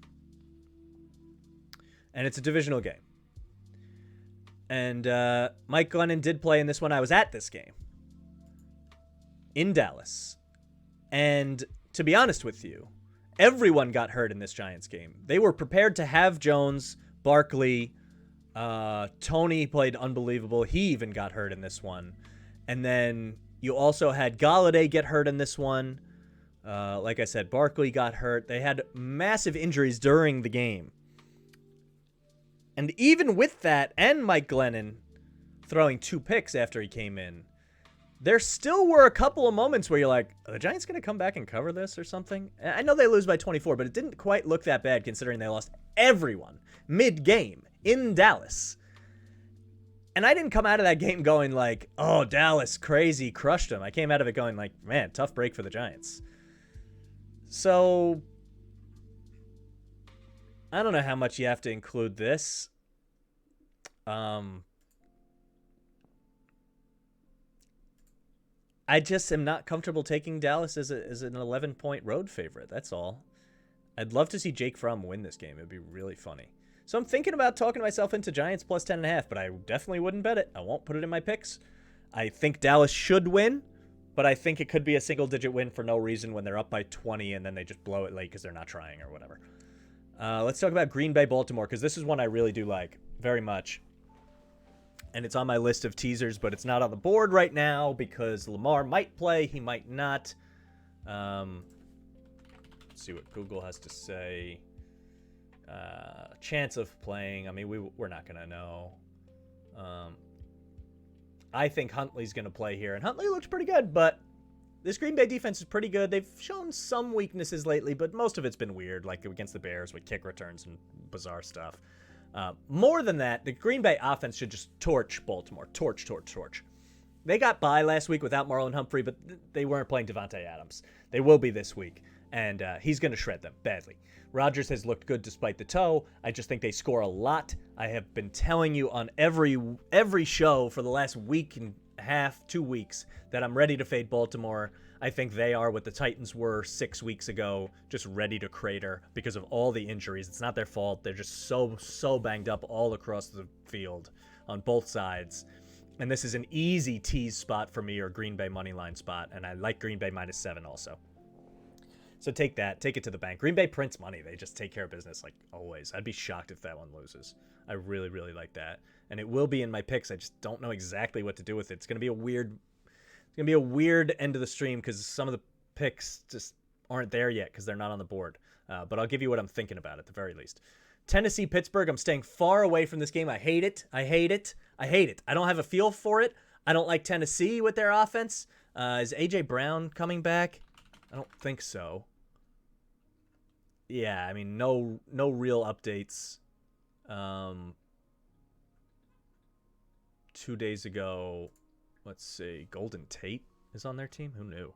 And it's a divisional game. And Mike Glennon did play in this one. I was at this game in Dallas. And to be honest with you, everyone got hurt in this Giants game. They were prepared to have Jones, Barkley, Tony played unbelievable. He even got hurt in this one. And then you also had Golladay get hurt in this one. Like I said, Barkley got hurt. They had massive injuries during the game. And even with that, and Mike Glennon throwing 2 picks after he came in, there still were a couple of moments where you're like, are the Giants going to come back and cover this or something? I know they lose by 24, but it didn't quite look that bad considering they lost everyone mid-game in Dallas. And I didn't come out of that game going like, oh, Dallas, crazy, crushed them. I came out of it going like, man, tough break for the Giants. So I don't know how much you have to include this. I just am not comfortable taking Dallas as an 11-point road favorite. That's all. I'd love to see Jake Fromm win this game. It'd be really funny. So I'm thinking about talking myself into Giants plus 10.5, but I definitely wouldn't bet it. I won't put it in my picks. I think Dallas should win, but I think it could be a single-digit win for no reason when they're up by 20 and then they just blow it late because they're not trying or whatever. Let's talk about Green Bay, Baltimore, because this is one I really do like very much. And it's on my list of teasers, but it's not on the board right now because Lamar might play. He might not. Let's see what Google has to say. Chance of playing. I mean, we're not going to know. I think Huntley's going to play here. And Huntley looks pretty good, but this Green Bay defense is pretty good. They've shown some weaknesses lately, but most of it's been weird, like against the Bears with kick returns and bizarre stuff. More than that, the Green Bay offense should just torch Baltimore. Torch. They got by last week without Marlon Humphrey, but they weren't playing Devontae Adams. They will be this week, and he's going to shred them badly. Rodgers has looked good despite the toe. I just think they score a lot. I have been telling you on every show for the last week and a half, 2 weeks, that I'm ready to fade Baltimore. I think they are what the Titans were 6 weeks ago, just ready to crater because of all the injuries. It's not their fault. They're just so banged up all across the field on both sides. And this is an easy tease spot for me, or Green Bay money line spot, and I like Green Bay -7 also. So take that. Take it to the bank. Green Bay prints money. They just take care of business like always. I'd be shocked if that one loses. I really, really like that. And it will be in my picks. I just don't know exactly what to do with it. It's going to be a weird end of the stream because some of the picks just aren't there yet because they're not on the board. But I'll give you what I'm thinking about at the very least. Tennessee, Pittsburgh. I'm staying far away from this game. I hate it. I don't have a feel for it. I don't like Tennessee with their offense. Is A.J. Brown coming back? I don't think so. Yeah, I mean, no real updates. 2 days ago, let's see, Golden Tate is on their team? Who knew?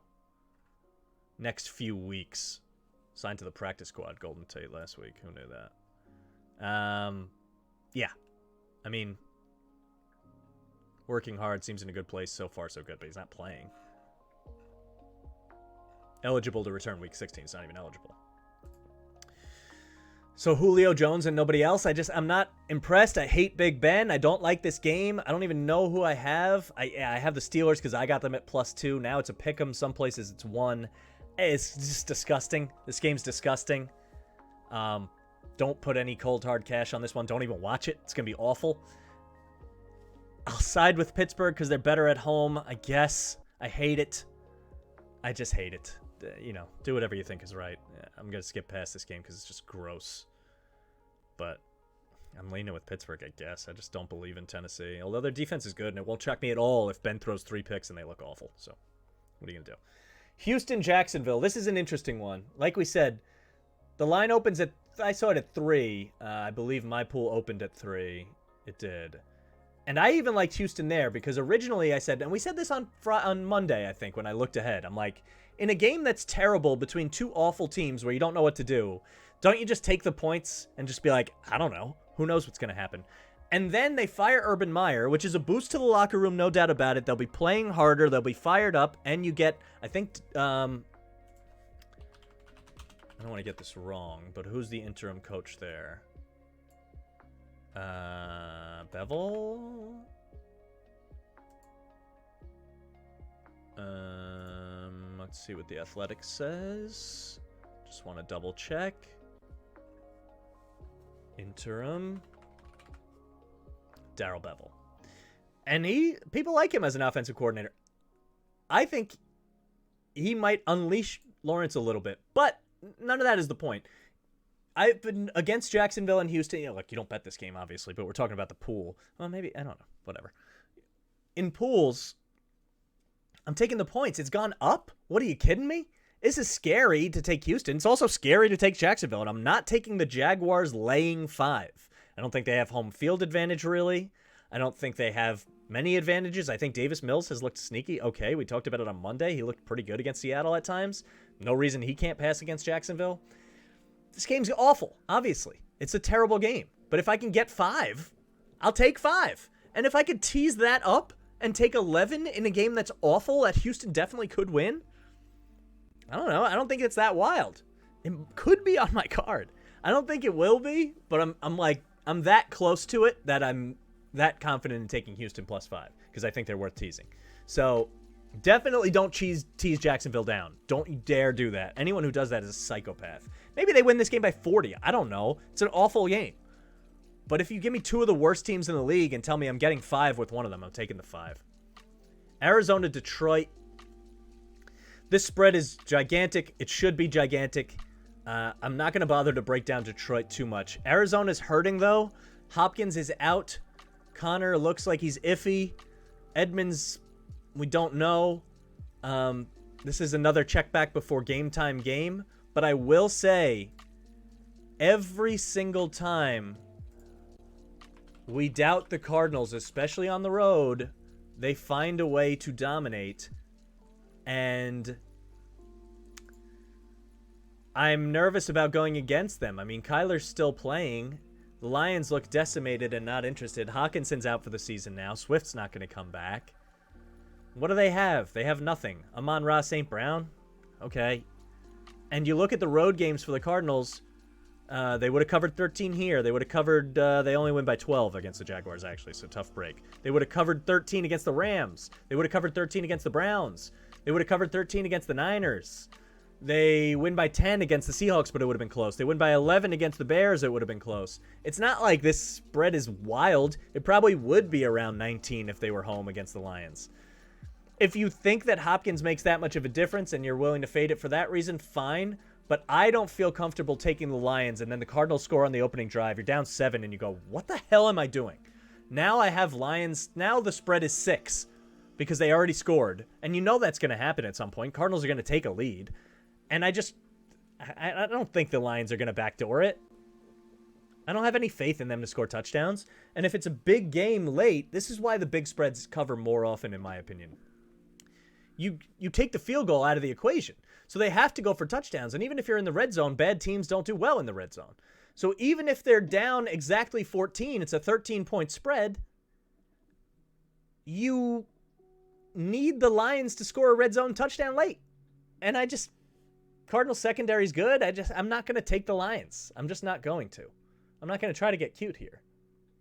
Next few weeks. Signed to the practice squad, Golden Tate last week. Who knew that? Yeah. I mean, working hard, seems in a good place. So far, so good, but he's not playing. Eligible to return week 16. He's not even eligible. So Julio Jones and nobody else. I'm not impressed. I hate Big Ben. I don't like this game. I don't even know who I have. I have the Steelers because I got them at +2. Now it's a pick 'em. Some places it's 1. It's just disgusting. This game's disgusting. Don't put any cold hard cash on this one. Don't even watch it. It's going to be awful. I'll side with Pittsburgh because they're better at home, I guess. I hate it. I just hate it. Do whatever you think is right. I'm going to skip past this game because it's just gross. But I'm leaning with Pittsburgh, I guess. I just don't believe in Tennessee. Although their defense is good, and it won't shock me at all if Ben throws 3 picks and they look awful. So what are you going to do? Houston, Jacksonville. This is an interesting one. Like we said, the line opens at I saw it at 3. I believe my pool opened at 3. It did. And I even liked Houston there because originally I said, and we said this on Monday, I think, when I looked ahead. I'm like, in a game that's terrible between two awful teams where you don't know what to do, don't you just take the points and just be like, I don't know. Who knows what's going to happen? And then they fire Urban Meyer, which is a boost to the locker room, no doubt about it. They'll be playing harder. They'll be fired up. And you get, I think, I don't want to get this wrong, but who's the interim coach there? Bevel? Let's see what the Athletics says. Just want to double check. Interim. Darrell Bevel. And people like him as an offensive coordinator. I think he might unleash Lawrence a little bit, but none of that is the point. I've been against Jacksonville and Houston. You don't bet this game, obviously, but we're talking about the pool. Well, maybe, I don't know, whatever. In pools, I'm taking the points. It's gone up? What, are you kidding me? This is scary to take Houston. It's also scary to take Jacksonville, and I'm not taking the Jaguars laying 5. I don't think they have home field advantage, really. I don't think they have many advantages. I think Davis Mills has looked sneaky. Okay, we talked about it on Monday. He looked pretty good against Seattle at times. No reason he can't pass against Jacksonville. This game's awful, obviously. It's a terrible game. But if I can get 5, I'll take 5. And if I could tease that up and take 11 in a game that's awful that Houston definitely could win, I don't know. I don't think it's that wild. It could be on my card. I don't think it will be, but I'm that close to it that I'm that confident in taking Houston plus 5 because I think they're worth teasing. So definitely don't tease Jacksonville down. Don't you dare do that. Anyone who does that is a psychopath. Maybe they win this game by 40. I don't know. It's an awful game. But if you give me 2 of the worst teams in the league and tell me I'm getting 5 with one of them, I'm taking the 5. Arizona, Detroit. This spread is gigantic. It should be gigantic. I'm not going to bother to break down Detroit too much. Arizona's hurting, though. Hopkins is out. Connor looks like he's iffy. Edmonds, we don't know. This is another check back before game time game. But I will say, every single time we doubt the Cardinals, especially on the road, they find a way to dominate. And I'm nervous about going against them. I mean, Kyler's still playing. The Lions look decimated and not interested. Hawkinson's out for the season now. Swift's not going to come back. What do they have? They have nothing. Amon-Ra St. Brown? Okay. And you look at the road games for the Cardinals, they would have covered 13 here. They would have covered, they only win by 12 against the Jaguars, actually, so tough break. They would have covered 13 against the Rams. They would have covered 13 against the Browns. They would have covered 13 against the Niners. They win by 10 against the Seahawks, but it would have been close. They win by 11 against the Bears, it would have been close. It's not like this spread is wild. It probably would be around 19 if they were home against the Lions. If you think that Hopkins makes that much of a difference and you're willing to fade it for that reason, fine. But I don't feel comfortable taking the Lions and then the Cardinals score on the opening drive. You're down 7 and you go, what the hell am I doing? Now I have Lions. Now the spread is 6 because they already scored. And you know that's going to happen at some point. Cardinals are going to take a lead. And I don't think the Lions are going to backdoor it. I don't have any faith in them to score touchdowns. And if it's a big game late, this is why the big spreads cover more often, in my opinion. You take the field goal out of the equation. So they have to go for touchdowns. And even if you're in the red zone, bad teams don't do well in the red zone. So even if they're down exactly 14, it's a 13-point spread, you need the Lions to score a red zone touchdown late. And Cardinals secondary is good. I'm not going to take the Lions. I'm just not going to. I'm not going to try to get cute here.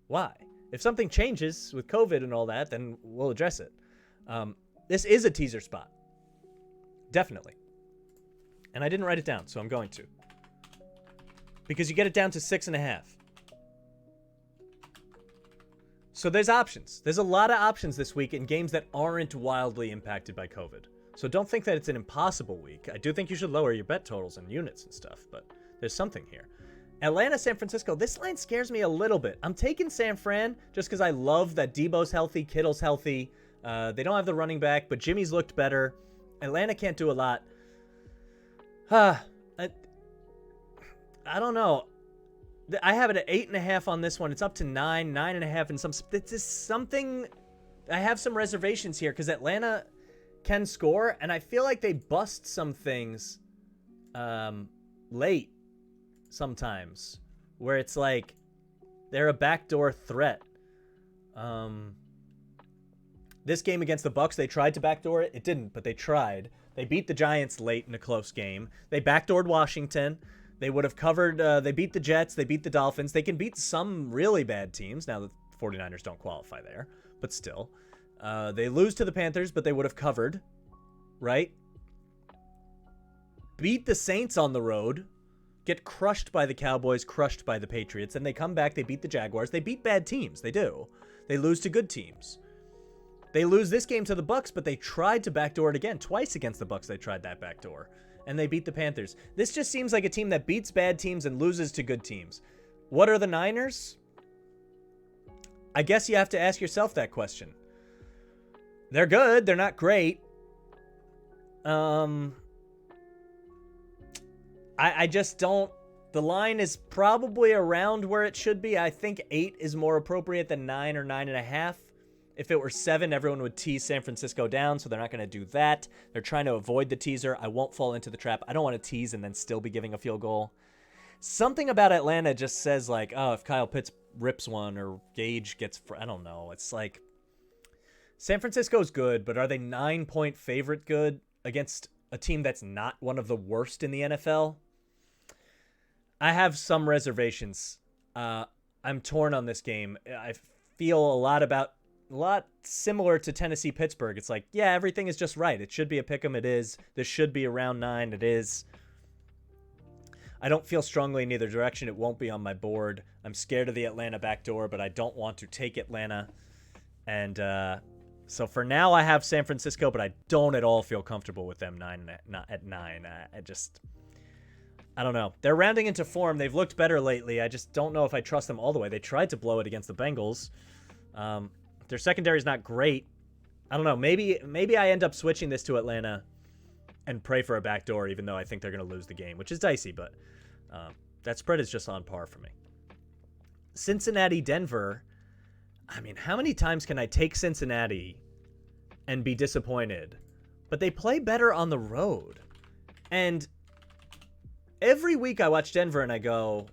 Why? If something changes with COVID and all that, then we'll address it. This is a teaser spot. Definitely. And I didn't write it down, so I'm going to. Because you get it down to 6.5. So there's options. There's a lot of options this week in games that aren't wildly impacted by COVID. So don't think that it's an impossible week. I do think you should lower your bet totals and units and stuff, but there's something here. Atlanta, San Francisco. This line scares me a little bit. I'm taking San Fran just because I love that Debo's healthy, Kittle's healthy. They don't have the running back, but Jimmy's looked better. Atlanta can't do a lot. I don't know. I have it at 8.5 on this one. It's up to 9, 9.5 in some. It's just something. I have some reservations here because Atlanta can score, and I feel like they bust some things late sometimes, where it's like they're a backdoor threat. This game against the Bucks, they tried to backdoor it. It didn't, but they tried. They beat the Giants late in a close game. They backdoored Washington. They would have covered. They beat the Jets. They beat the Dolphins. They can beat some really bad teams. Now the 49ers don't qualify there, but still. They lose to the Panthers, but they would have covered, right? Beat the Saints on the road. Get crushed by the Cowboys, crushed by the Patriots. Then they come back. They beat the Jaguars. They beat bad teams. They do. They lose to good teams. They lose this game to the Bucks, but they tried to backdoor it again. Twice against the Bucks, they tried that backdoor. And they beat the Panthers. This just seems like a team that beats bad teams and loses to good teams. What are the Niners? I guess you have to ask yourself that question. They're good. They're not great. I just don't... The line is probably around where it should be. I think 8 is more appropriate than 9 or 9.5. If it were 7, everyone would tease San Francisco down, so they're not going to do that. They're trying to avoid the teaser. I won't fall into the trap. I don't want to tease and then still be giving a field goal. Something about Atlanta just says, like, oh, if Kyle Pitts rips one or Gage gets... I don't know. It's like... San Francisco's good, but are they 9-point favorite good against a team that's not one of the worst in the NFL? I have some reservations. I'm torn on this game. I feel a lot similar to Tennessee-Pittsburgh. It's like, yeah, everything is just right. It should be a pick'em. It is. This should be around 9. It is. I don't feel strongly in either direction. It won't be on my board. I'm scared of the Atlanta backdoor, but I don't want to take Atlanta. And so for now, I have San Francisco, but I don't at all feel comfortable with them at 9. I don't know. They're rounding into form. They've looked better lately. I just don't know if I trust them all the way. They tried to blow it against the Bengals. Their secondary is not great. I don't know. Maybe I end up switching this to Atlanta and pray for a backdoor, even though I think they're going to lose the game, which is dicey, but that spread is just on par for me. Cincinnati, Denver. I mean, how many times can I take Cincinnati and be disappointed? But they play better on the road. And every week I watch Denver and I go,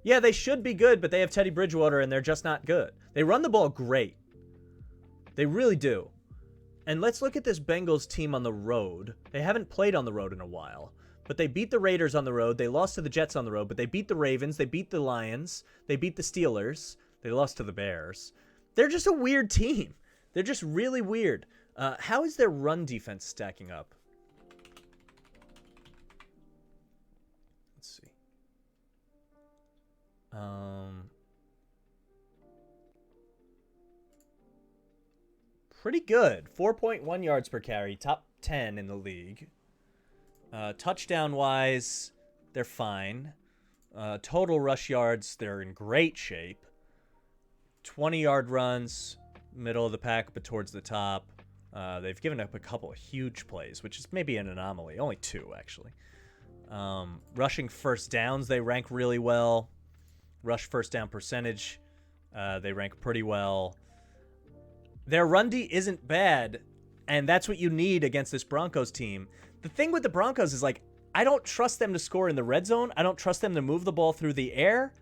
yeah, they should be good, but they have Teddy Bridgewater and they're just not good. They run the ball great. They really do. And let's look at this Bengals team on the road. They haven't played on the road in a while, but they beat the Raiders on the road. They lost to the Jets on the road, but they beat the Ravens. They beat the Lions. They beat the Steelers. They lost to the Bears. They're just a weird team. They're just really weird. How is their run defense stacking up? Let's see. Pretty good. 4.1 yards per carry. Top 10 in the league. Touchdown-wise, they're fine. Total rush yards, they're in great shape. 20-yard runs, middle of the pack, but towards the top. They've given up a couple of huge plays, which is maybe an anomaly. Only 2, actually. Rushing first downs, they rank really well. Rush first down percentage, they rank pretty well. Their run D isn't bad, and that's what you need against this Broncos team. The thing with the Broncos is, like, I don't trust them to score in the red zone. I don't trust them to move the ball through the air.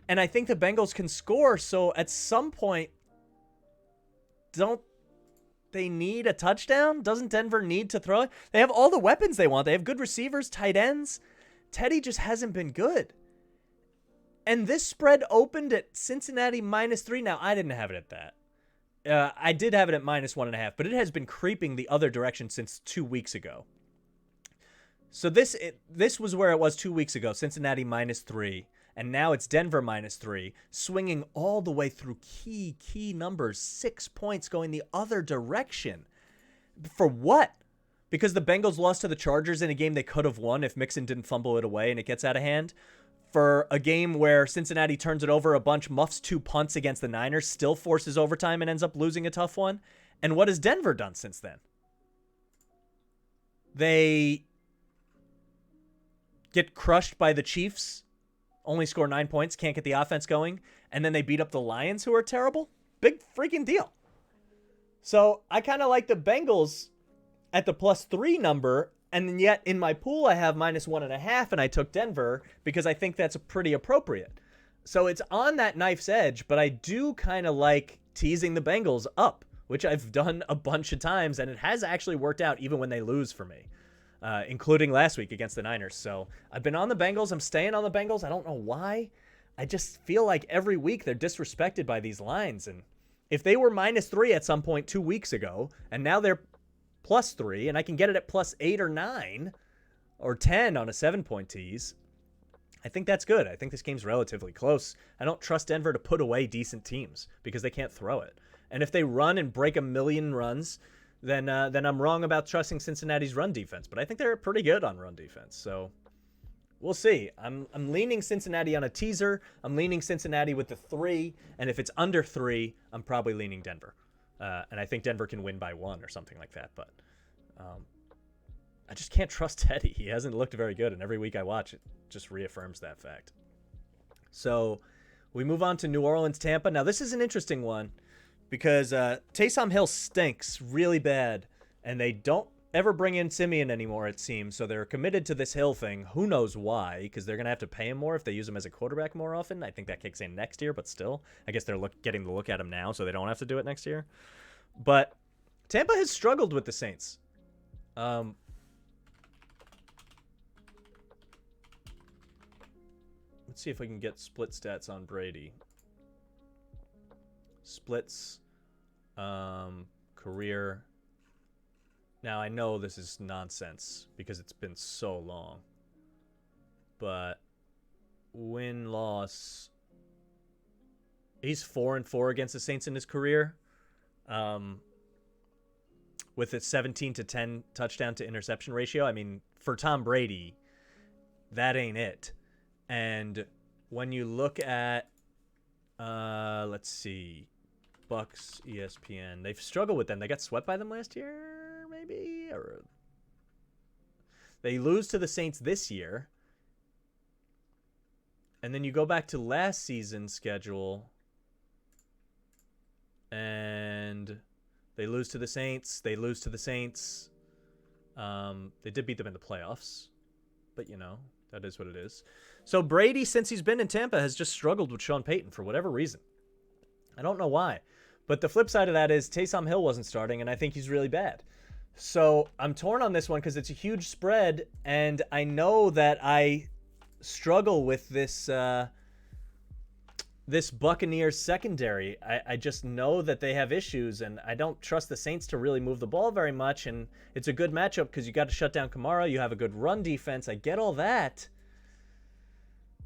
And I think the Bengals can score, so at some point, don't they need a touchdown? Doesn't Denver need to throw it? They have all the weapons they want. They have good receivers, tight ends. Teddy just hasn't been good. And this spread opened at Cincinnati -3. Now, I didn't have it at that. I did have it at -1.5, but it has been creeping the other direction since 2 weeks ago. So this was where it was 2 weeks ago, Cincinnati -3. And now it's Denver -3, swinging all the way through key numbers, 6 points going the other direction. For what? Because the Bengals lost to the Chargers in a game they could have won if Mixon didn't fumble it away and it gets out of hand. For a game where Cincinnati turns it over a bunch, muffs 2 punts against the Niners, still forces overtime and ends up losing a tough one. And what has Denver done since then? They get crushed by the Chiefs only score 9 points, can't get the offense going, and then they beat up the Lions, who are terrible. Big freaking deal. So I kind of like the Bengals at the +3 number, and yet in my pool I have -1.5, and I took Denver because I think that's pretty appropriate. So it's on that knife's edge, but I do kind of like teasing the Bengals up, which I've done a bunch of times, and it has actually worked out even when they lose for me, including last week against the Niners. So I've been on the Bengals. I'm staying on the Bengals. I don't know why. I just feel like every week they're disrespected by these lines. And if they were -3 at some point 2 weeks ago, and now they're +3, and I can get it at +8 or 9 or 10 on a 7-point tease, I think that's good. I think this game's relatively close. I don't trust Denver to put away decent teams because they can't throw it. And if they run and break 1,000,000 runs, then I'm wrong about trusting Cincinnati's run defense. But I think they're pretty good on run defense. So we'll see. I'm leaning Cincinnati on a teaser. I'm leaning Cincinnati with the 3. And if it's under 3, I'm probably leaning Denver. And I think Denver can win by 1 or something like that. But I just can't trust Teddy. He hasn't looked very good. And every week I watch it just reaffirms that fact. So we move on to New Orleans, Tampa. Now this is an interesting one because Taysom Hill stinks really bad, and they don't ever bring in Simeon anymore, it seems. So they're committed to this Hill thing. Who knows why? Because they're going to have to pay him more if they use him as a quarterback more often. I think that kicks in next year, but still, I guess they're getting the look at him now, so they don't have to do it next year. But Tampa has struggled with the Saints. Let's see if I can get split stats on Brady. Splits, career. Now, I know this is nonsense because it's been so long. But win-loss. He's 4-4 against the Saints in his career. With a 17-10 touchdown to interception ratio. I mean, for Tom Brady, that ain't it. And when you look at, let's see, Bucks, ESPN, they've struggled with them. They got swept by them last year, maybe? Or they lose to the Saints this year. And then you go back to last season's schedule, and they lose to the Saints. They lose to the Saints. They did beat them in the playoffs, but, you know, that is what it is. So Brady, since he's been in Tampa, has just struggled with Sean Payton for whatever reason. I don't know why. But the flip side of that is Taysom Hill wasn't starting, and I think he's really bad. So I'm torn on this one because it's a huge spread, and I know that I struggle with this this Buccaneers secondary. I just know that they have issues, and I don't trust the Saints to really move the ball very much, and it's a good matchup because you got to shut down Kamara. You have a good run defense. I get all that.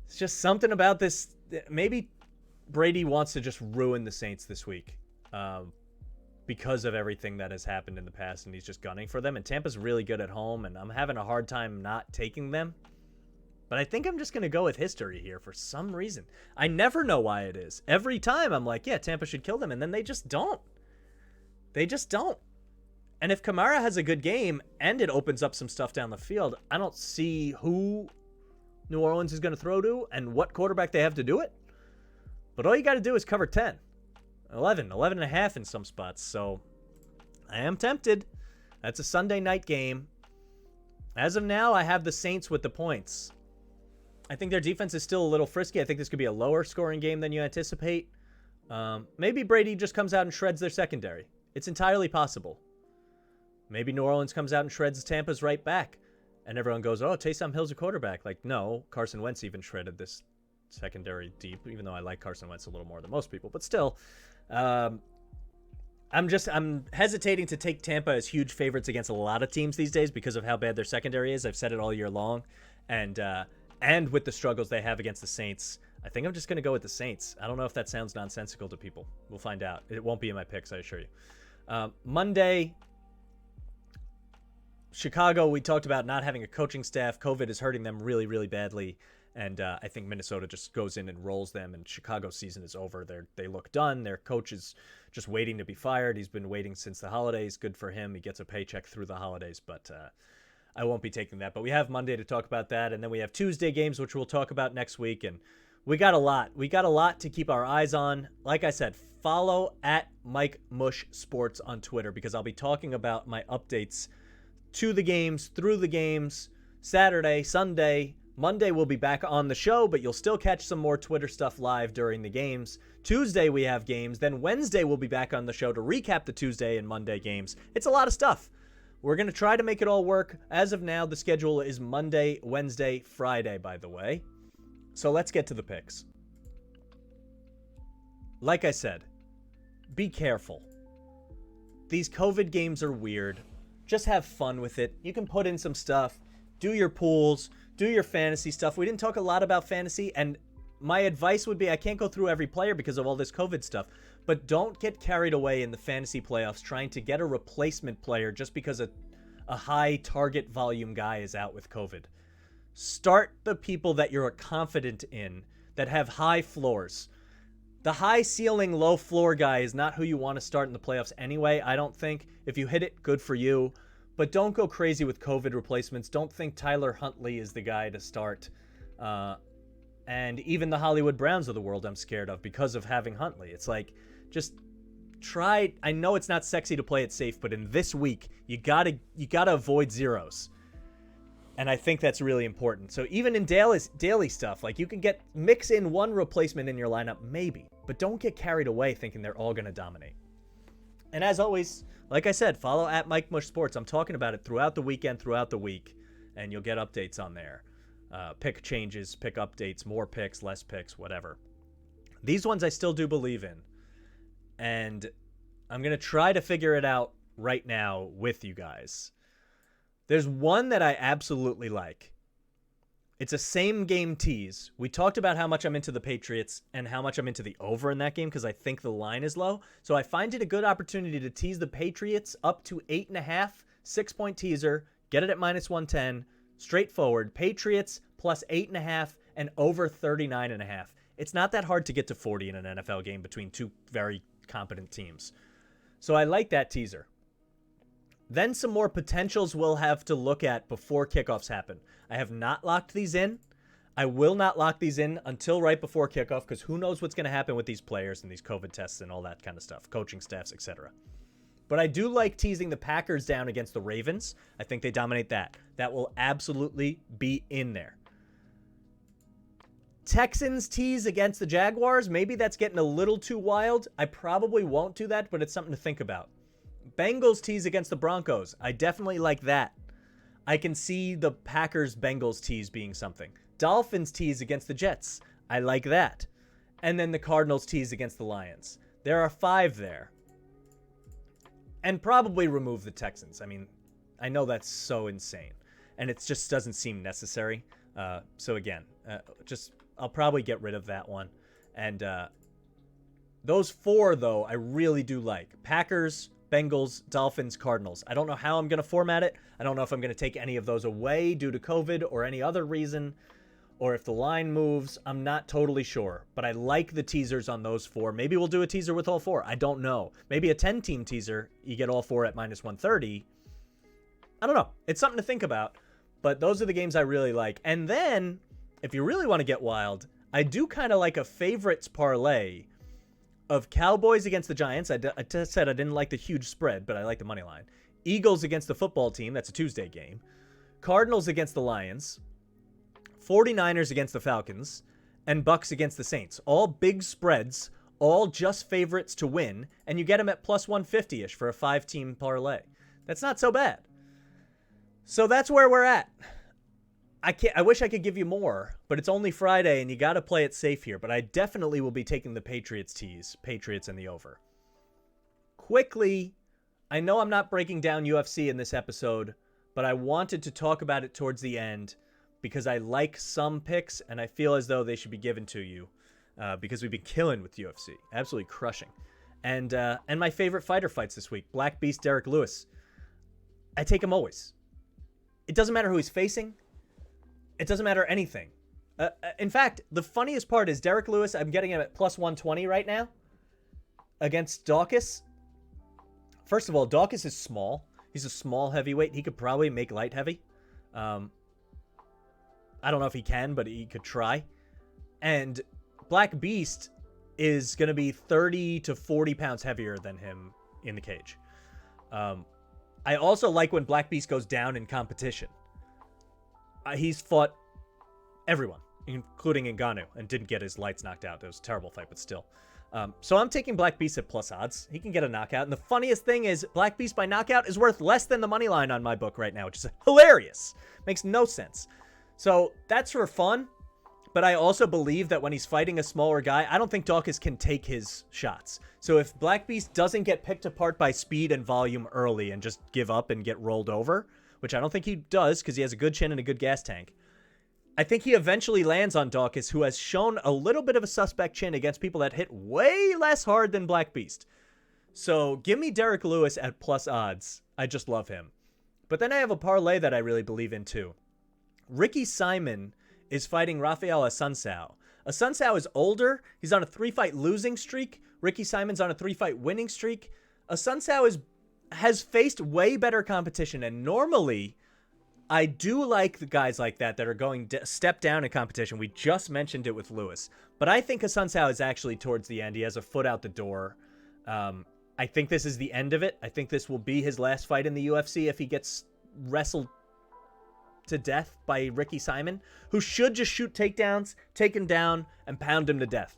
It's just something about this. Maybe Brady wants to just ruin the Saints this week because of everything that has happened in the past, and he's just gunning for them. And Tampa's really good at home, and I'm having a hard time not taking them. But I think I'm just going to go with history here for some reason. I never know why it is. Every time I'm like, yeah, Tampa should kill them, and then they just don't. They just don't. And if Kamara has a good game and it opens up some stuff down the field, I don't see who New Orleans is going to throw to and what quarterback they have to do it. But all you got to do is cover 10, 11 and a half in some spots. So I am tempted. That's a Sunday night game. As of now, I have the Saints with the points. I think their defense is still a little frisky. I think this could be a lower scoring game than you anticipate. Maybe Brady just comes out and shreds their secondary. It's entirely possible. Maybe New Orleans comes out and shreds Tampa's right back. And everyone goes, oh, Taysom Hill's a quarterback. Like, no, Carson Wentz even shredded this secondary deep, even though I like Carson Wentz a little more than most people. But still, I'm hesitating to take Tampa as huge favorites against a lot of teams these days because of how bad their secondary is. I've said it all year long. And with the struggles they have against the Saints, I think I'm just going to go with the Saints. I don't know if that sounds nonsensical to people. We'll find out. It won't be in my picks, I assure you. Monday, Chicago, we talked about not having a coaching staff. COVID is hurting them really, really badly. And I think Minnesota just goes in and rolls them, and Chicago's season is over. They look done. Their coach is just waiting to be fired. He's been waiting since the holidays. Good for him. He gets a paycheck through the holidays. But I won't be taking that. But we have Monday to talk about that, and then we have Tuesday games, which we'll talk about next week. And we got a lot. We got a lot to keep our eyes on. Like I said, follow at MikeMush Sports on Twitter, because I'll be talking about my updates to the games, through the games, Saturday, Sunday. Monday we'll be back on the show, but you'll still catch some more Twitter stuff live during the games. Tuesday we have games. Then Wednesday we'll be back on the show to recap the Tuesday and Monday games. It's a lot of stuff. We're going to try to make it all work. As of now, the schedule is Monday, Wednesday, Friday, by the way. So let's get to the picks. Like I said, be careful. These COVID games are weird. Just have fun with it. You can put in some stuff, do your pools, do your fantasy stuff. We didn't talk a lot about fantasy, and my advice would be, I can't go through every player because of all this COVID stuff, but don't get carried away in the fantasy playoffs trying to get a replacement player just because a high target volume guy is out with COVID. Start the people that you're confident in, that have high floors. The high ceiling, low floor guy is not who you want to start in the playoffs anyway, I don't think. If you hit it, good for you. But don't go crazy with COVID replacements. Don't think Tyler Huntley is the guy to start. And even the Hollywood Browns of the world I'm scared of because of having Huntley. It's like, just try. I know it's not sexy to play it safe, but in this week, you gotta avoid zeros. And I think that's really important. So even in daily stuff, like you can mix in one replacement in your lineup, maybe. But don't get carried away thinking they're all going to dominate. And as always, like I said, follow at MikeMush Sports. I'm talking about it throughout the weekend, throughout the week. And you'll get updates on there. Pick changes, pick updates, more picks, less picks, whatever. These ones I still do believe in. And I'm going to try to figure it out right now with you guys. There's one that I absolutely like. It's a same game tease. We talked about how much I'm into the Patriots and how much I'm into the over in that game because I think the line is low. So I find it a good opportunity to tease the Patriots up to 8.5, 6-point teaser, get it at -110, straightforward. Patriots plus 8.5 and over 39.5. It's not that hard to get to 40 in an NFL game between two very competent teams. So I like that teaser. Then some more potentials we'll have to look at before kickoffs happen. I have not locked these in. I will not lock these in until right before kickoff because who knows what's going to happen with these players and these COVID tests and all that kind of stuff, coaching staffs, etc. But I do like teasing the Packers down against the Ravens. I think they dominate that. That will absolutely be in there. Texans tease against the Jaguars. Maybe that's getting a little too wild. I probably won't do that, but it's something to think about. Bengals tease against the Broncos. I definitely like that. I can see the Packers-Bengals tease being something. Dolphins tease against the Jets. I like that. And then the Cardinals tease against the Lions. There are 5 there. And probably remove the Texans. I mean, I know that's so insane. And it just doesn't seem necessary. So again, I'll probably get rid of that one. And those 4, though, I really do like. Packers, Bengals, Dolphins, Cardinals. I don't know how I'm going to format it. I don't know if I'm going to take any of those away due to COVID or any other reason, or if the line moves. I'm not totally sure, but I like the teasers on those 4. Maybe we'll do a teaser with all 4. I don't know. Maybe a 10-team teaser, you get all 4 at -130. I don't know. It's something to think about, but those are the games I really like. And then, if you really want to get wild, I do kind of like a favorites parlay of Cowboys against the Giants. I just said I didn't like the huge spread, but I like the money line. Eagles against the football team. That's a Tuesday game. Cardinals against the Lions. 49ers against the Falcons. And Bucks against the Saints. All big spreads. All just favorites to win. And you get them at plus 150-ish for a 5-team parlay. That's not so bad. So that's where we're at. I wish I could give you more, but it's only Friday and you got to play it safe here. But I definitely will be taking the Patriots tease, Patriots and the over. Quickly, I know I'm not breaking down UFC in this episode, but I wanted to talk about it towards the end because I like some picks and I feel as though they should be given to you because we've been killing with UFC, absolutely crushing. And my favorite fighter fights this week, Black Beast Derek Lewis. I take him always. It doesn't matter who he's facing. It doesn't matter anything. In fact, the funniest part is Derek Lewis, I'm getting him at plus 120 right now against Dawkins. First of all, Dawkins is small. He's a small heavyweight. He could probably make light heavy. I don't know if he can, but he could try. And Black Beast is going to be 30 to 40 pounds heavier than him in the cage. I also like when Black Beast goes down in competition. He's fought everyone, including Ngannou, and didn't get his lights knocked out. It was a terrible fight, but still. So I'm taking Black Beast at plus odds. He can get a knockout. And the funniest thing is Black Beast by knockout is worth less than the money line on my book right now, which is hilarious. Makes no sense. So that's for fun. But I also believe that when he's fighting a smaller guy, I don't think Daukaus can take his shots. So if Black Beast doesn't get picked apart by speed and volume early and just give up and get rolled over, which I don't think he does because he has a good chin and a good gas tank, I think he eventually lands on Daukaus, who has shown a little bit of a suspect chin against people that hit way less hard than Black Beast. So give me Derek Lewis at plus odds. I just love him. But then I have a parlay that I really believe in too. Ricky Simon is fighting Rafael Assunção. Assunção is older. He's on a 3-fight losing streak. Ricky Simon's on a 3-fight winning streak. Assunção has faced way better competition, and normally I do like the guys like that are going step down in competition. We just mentioned it with Lewis. But I think Assunção is actually towards the end. He has a foot out the door. I think this is the end of it. I think this will be his last fight in the UFC if he gets wrestled to death by Ricky Simon, who should just shoot takedowns, take him down, and pound him to death.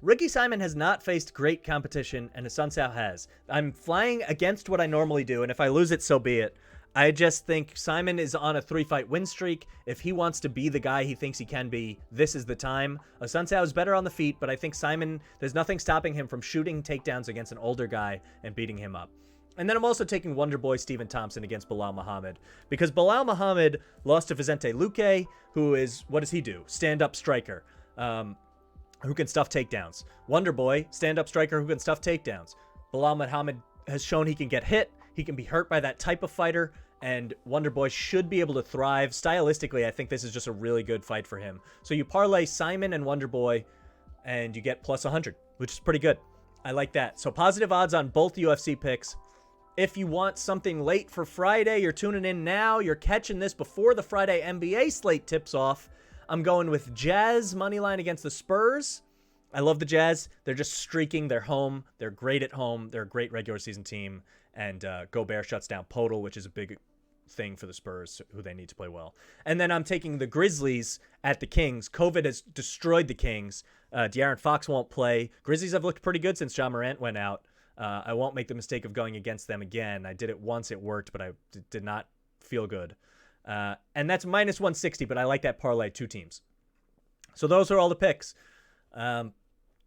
Ricky Simon has not faced great competition, and Assunção has. I'm flying against what I normally do, and if I lose it, so be it. I just think Simon is on a 3-fight win streak. If he wants to be the guy he thinks he can be, this is the time. Assunção is better on the feet, but I think Simon, there's nothing stopping him from shooting takedowns against an older guy and beating him up. And then I'm also taking Wonder Boy Stephen Thompson against Bilal Muhammad, because Bilal Muhammad lost to Vicente Luque, who is, what does he do? Stand-up striker, who can stuff takedowns. Wonder Boy, stand-up striker who can stuff takedowns. Bilal Muhammad has shown he can get hit, he can be hurt by that type of fighter, and Wonder Boy should be able to thrive. Stylistically, I think this is just a really good fight for him. So you parlay Simon and Wonder Boy, and you get plus 100, which is pretty good. I like that. So positive odds on both UFC picks. If you want something late for Friday, you're tuning in now, you're catching this before the Friday NBA slate tips off. I'm going with Jazz moneyline against the Spurs. I love the Jazz. They're just streaking. They're home. They're great at home. They're a great regular season team. And Gobert shuts down Podol, which is a big thing for the Spurs, who they need to play well. And then I'm taking the Grizzlies at the Kings. COVID has destroyed the Kings. De'Aaron Fox won't play. Grizzlies have looked pretty good since Ja Morant went out. I won't make the mistake of going against them again. I did it once, it worked, but I did not feel good. And that's minus 160, but I like that parlay, 2 teams. So those are all the picks.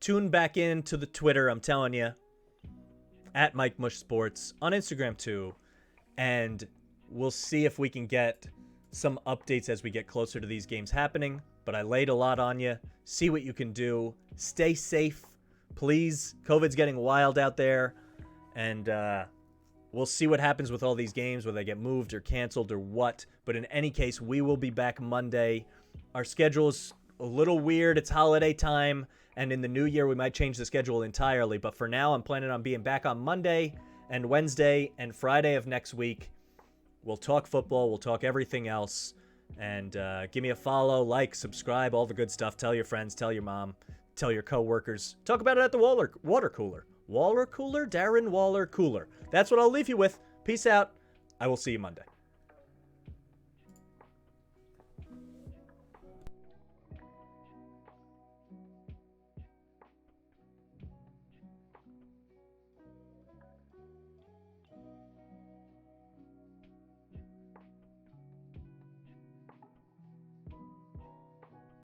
Tune back into the Twitter, I'm telling you, at MikeTheMush Sports, on Instagram too, and we'll see if we can get some updates as we get closer to these games happening. But I laid a lot on you. See what you can do. Stay safe. Please, COVID's getting wild out there, and we'll see what happens with all these games, whether they get moved or canceled or what. But in any case, we will be back Monday. Our schedule is a little weird. It's holiday time, and in the new year, we might change the schedule entirely. But for now, I'm planning on being back on Monday and Wednesday and Friday of next week. We'll talk football. We'll talk everything else. And give me a follow, like, subscribe, all the good stuff. Tell your friends, tell your mom. Tell your coworkers. Talk about it at the water cooler. Waller cooler? Darren Waller cooler. That's what I'll leave you with. Peace out. I will see you Monday.